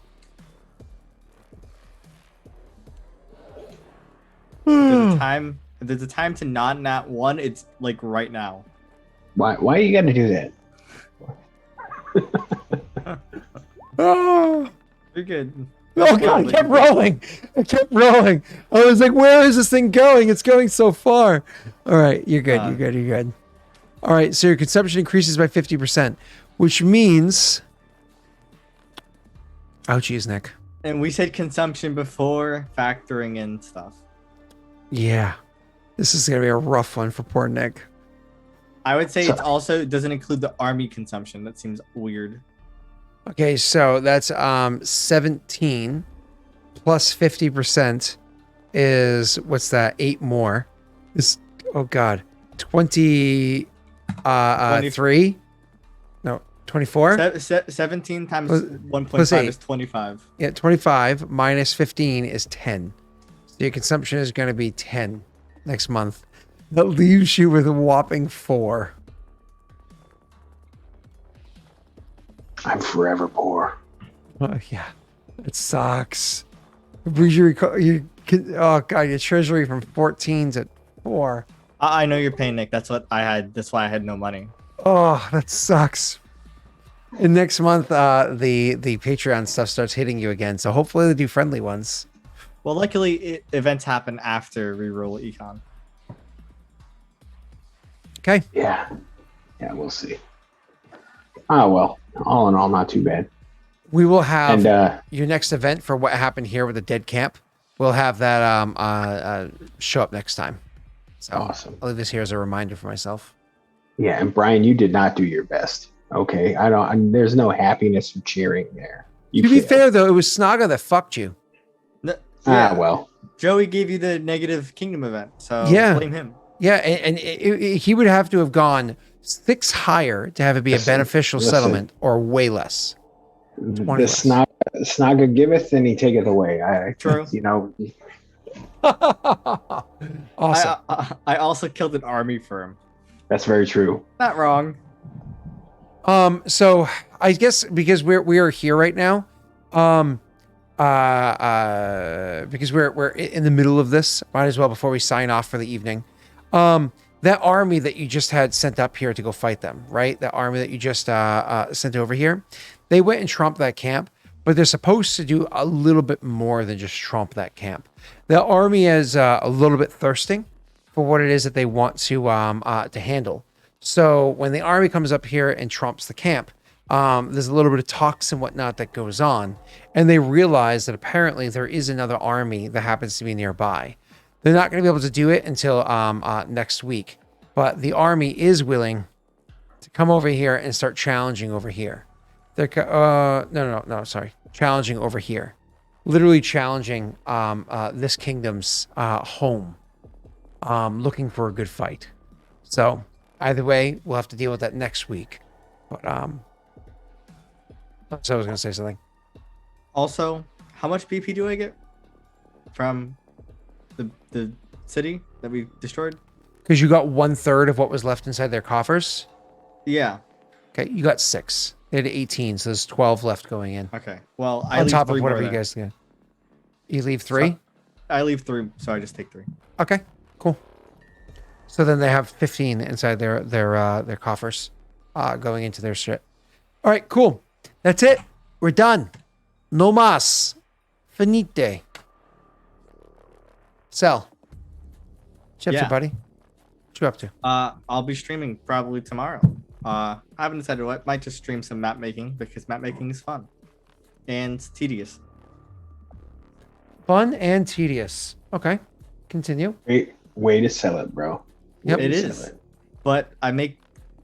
If there's a time to not nat 1, it's like right now. why you gotta do that? Oh, You're good. oh God, I kept rolling. I was like, where is this thing going? It's going so far. All right, you're good. You're good. All right, so your consumption increases by 50%, which means... Ouchies, Nick. And we said consumption before factoring in stuff. Yeah. This is going to be a rough one for poor Nick. I would say it also doesn't include the army consumption. That seems weird. Okay, so that's 17 plus 50% is, what's that, 8 more. Is, oh God, 23? No, 24? 17 times 1.5 is 25. Yeah, 25 minus 15 is 10. So your consumption is going to be 10 next month. That leaves you with a whopping 4. I'm forever poor. Oh, yeah, it sucks. It brings oh God, your treasury from 14 to 4. I know your pain, Nick. That's what I had. That's why I had no money. Oh, that sucks. And next month, the Patreon stuff starts hitting you again. So hopefully they do friendly ones. Well, luckily, events happen after reroll econ. Okay. Yeah, we'll see. Oh well, all in all, not too bad. We will have And your next event for what happened here with the dead camp. We'll have that show up next time. So awesome. I'll leave this here as a reminder for myself. Yeah, and Brian, you did not do your best. Okay, there's no happiness or cheering there. You To be failed. fair, though, it was Snaga that fucked you. Well. Joey gave you the negative kingdom event, so Yeah. blame him. Yeah, and he would have to have gone 6 higher to have it be a beneficial Listen. settlement, or way less. The 20 less. Snaga giveth and he taketh away. True. Awesome. I also killed an army for him. That's very true. Not wrong. So I guess because we are here right now, because we're in the middle of this, might as well before we sign off for the evening. That army that you just had sent up here to go fight them, right? That army that you just sent over here, they went and trumped that camp, but they're supposed to do a little bit more than just trump that camp. The army is a little bit thirsting for what it is that they want to handle. So when the army comes up here and trumps the camp, there's a little bit of talks and whatnot that goes on, and they realize that apparently there is another army that happens to be nearby. They're not going to be able to do it until next week, but the army is willing to come over here and start challenging over here. They're challenging over here, literally challenging this kingdom's home, looking for a good fight. So either way, we'll have to deal with that next week. But so I was going to say something. Also, how much BP do I get from the city that we destroyed? Because you got 1/3 of what was left inside their coffers. Yeah. Okay, you got 6. They had 18, so there's 12 left going in. Okay. Well, I On leave top 3 of whatever more you there. guys get. You leave 3? So, I leave 3, so I just take 3. Okay, cool. So then they have 15 inside their coffers, going into their shit. All right, cool. That's it. We're done. No mas. Finite. Sell. What's up to, Yeah. buddy? What you up to? I'll be streaming probably tomorrow. I haven't decided what. Might just stream some map making because map making is fun and tedious. Fun and tedious. Okay, continue. Great way to sell it, bro. Yep. Way It to sell is, it. but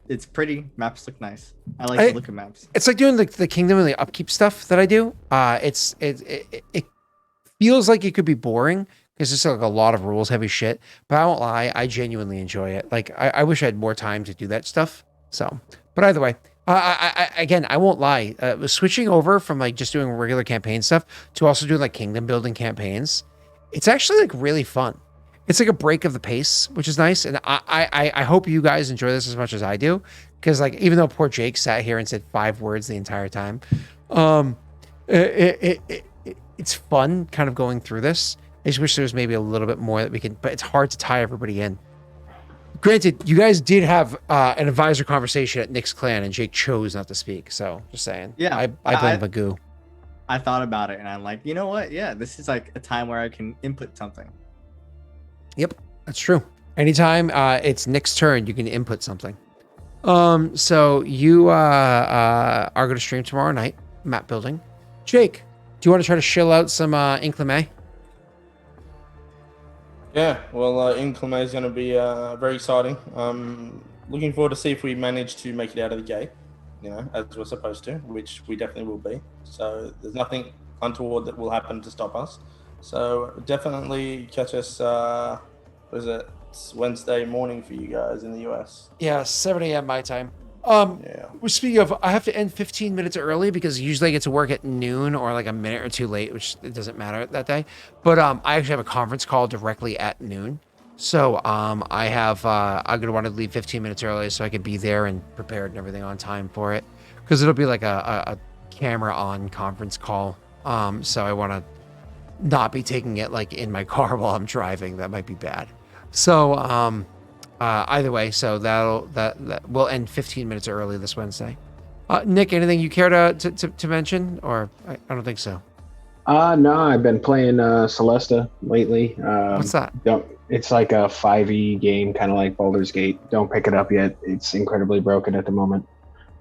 it's pretty. Maps look nice. I like the look of maps. It's like doing the kingdom and the upkeep stuff that I do. It feels like it could be boring because it's like a lot of rules heavy shit. But I won't lie, I genuinely enjoy it. Like I wish I had more time to do that stuff. So, but either way, I won't lie. Switching over from like just doing regular campaign stuff to also doing like kingdom building campaigns, it's actually like really fun. It's like a break of the pace, which is nice. And I hope you guys enjoy this as much as I do. Because like, even though poor Jake sat here and said 5 words the entire time, it's fun kind of going through this. I just wish there was maybe a little bit more that we could, but it's hard to tie everybody in. Granted, you guys did have an advisor conversation at Nick's clan and Jake chose not to speak. So just saying. Yeah, I blame Magoo. I thought about it and I'm like, you know what? Yeah, this is like a time where I can input something. Yep, that's true. Anytime it's Nick's turn, you can input something. So you are going to stream tomorrow night, map building. Jake, do you want to try to shill out some Inclame? Yeah, well, Inclame is going to be very exciting. Looking forward to see if we manage to make it out of the gate, as we're supposed to, which we definitely will be. So there's nothing untoward that will happen to stop us. So definitely catch us, what is it? It's Wednesday morning for you guys in the US. Yeah, 7 a.m. my time. Yeah. Speaking of, I have to end 15 minutes early because usually I get to work at noon or like a minute or two late, which it doesn't matter that day. But I actually have a conference call directly at noon. So I have I'm gonna want to leave 15 minutes early so I can be there and prepared and everything on time for it. Because it'll be like a camera on conference call. So I want to not be taking it like in my car while I'm driving. That might be bad. So either way, so that will end 15 minutes early this Wednesday. Nick, anything you care to mention, or I don't think so. No, I've been playing Celesta lately. What's that? It's like a 5e game, kind of like Baldur's Gate. Don't pick it up yet. It's incredibly broken at the moment,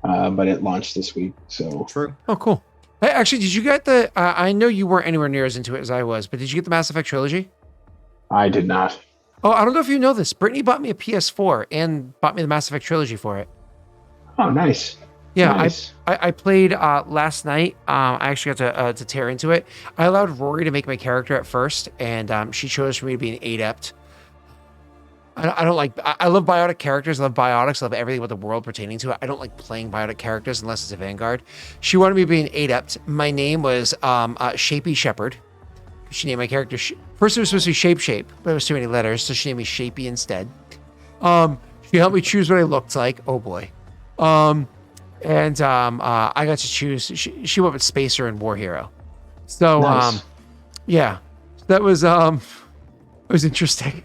but it launched this week. So True. Oh, cool. Hey, actually, did you get the? I know you weren't anywhere near as into it as I was, but did you get the Mass Effect trilogy? I did not. Oh, I don't know if you know this. Brittany bought me a PS4 and bought me the Mass Effect trilogy for it. Oh, nice. Yeah, Nice. I played last night. I actually got to tear into it. I allowed Rory to make my character at first, and she chose for me to be an adept. I don't like. I love biotic characters. I love biotics. I love everything about the world pertaining to it. I don't like playing biotic characters unless it's a Vanguard. She wanted me to be an adept. My name was Shapey Shepherd. She named my character. First, it was supposed to be Shape, but it was too many letters, so she named me Shapey instead. She helped me choose what I looked like. Oh boy. And I got to choose. She went with Spacer and War Hero. So Nice. yeah, that was it was interesting.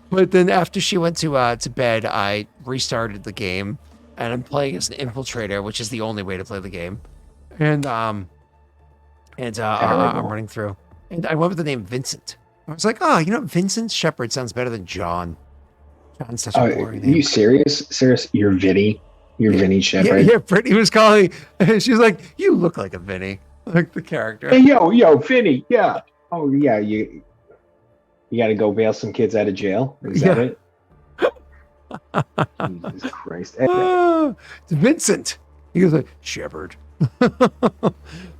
But then after she went to bed, I restarted the game, and I'm playing as an infiltrator, which is the only way to play the game. And I'm running through, and I went with the name Vincent. I was like, oh, Vincent Shepard sounds better than John. John's such a boring name. You serious? Serious? You're Vinny? You're Vinny Shepard? Yeah, Brittany was calling, and she's like, you look like a Vinny, like the character. Hey, yo, Vinny, yeah. Oh, yeah, you got to go bail some kids out of jail? Is that it? Jesus Christ. It's Vincent. He goes like, Shepard. But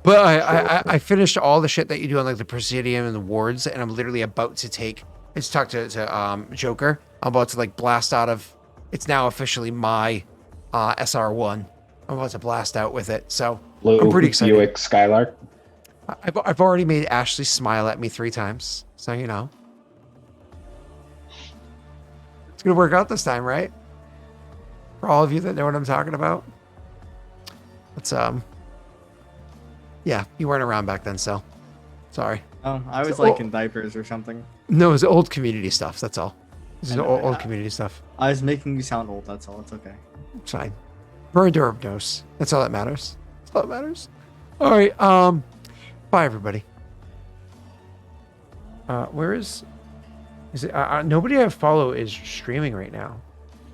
I finished all the shit that you do on like the Presidium and the wards, and I'm literally about to talk to Joker. I'm about to like blast out of, it's now officially my SR1. I'm about to blast out with it. So Blue I'm pretty excited. Buick Skylark. I've already made Ashley smile at me 3 times. So, it's going to work out this time, right? For all of you that know what I'm talking about. It's, yeah, you weren't around back then, so sorry. Oh, I was like in diapers or something. No, it was old community stuff. That's all. This is I know, old community stuff. I was making you sound old. That's all. It's okay. It's fine. Burn Durham knows. That's all that matters. That's all that matters. All right. Bye, everybody. Where is it? Nobody I follow is streaming right now.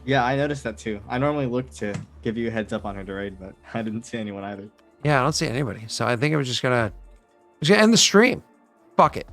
Yeah, I noticed that too. I normally look to give you a heads up on who to raid, but I didn't see anyone either. Yeah, I don't see anybody. So I think I was just gonna end the stream. Fuck it.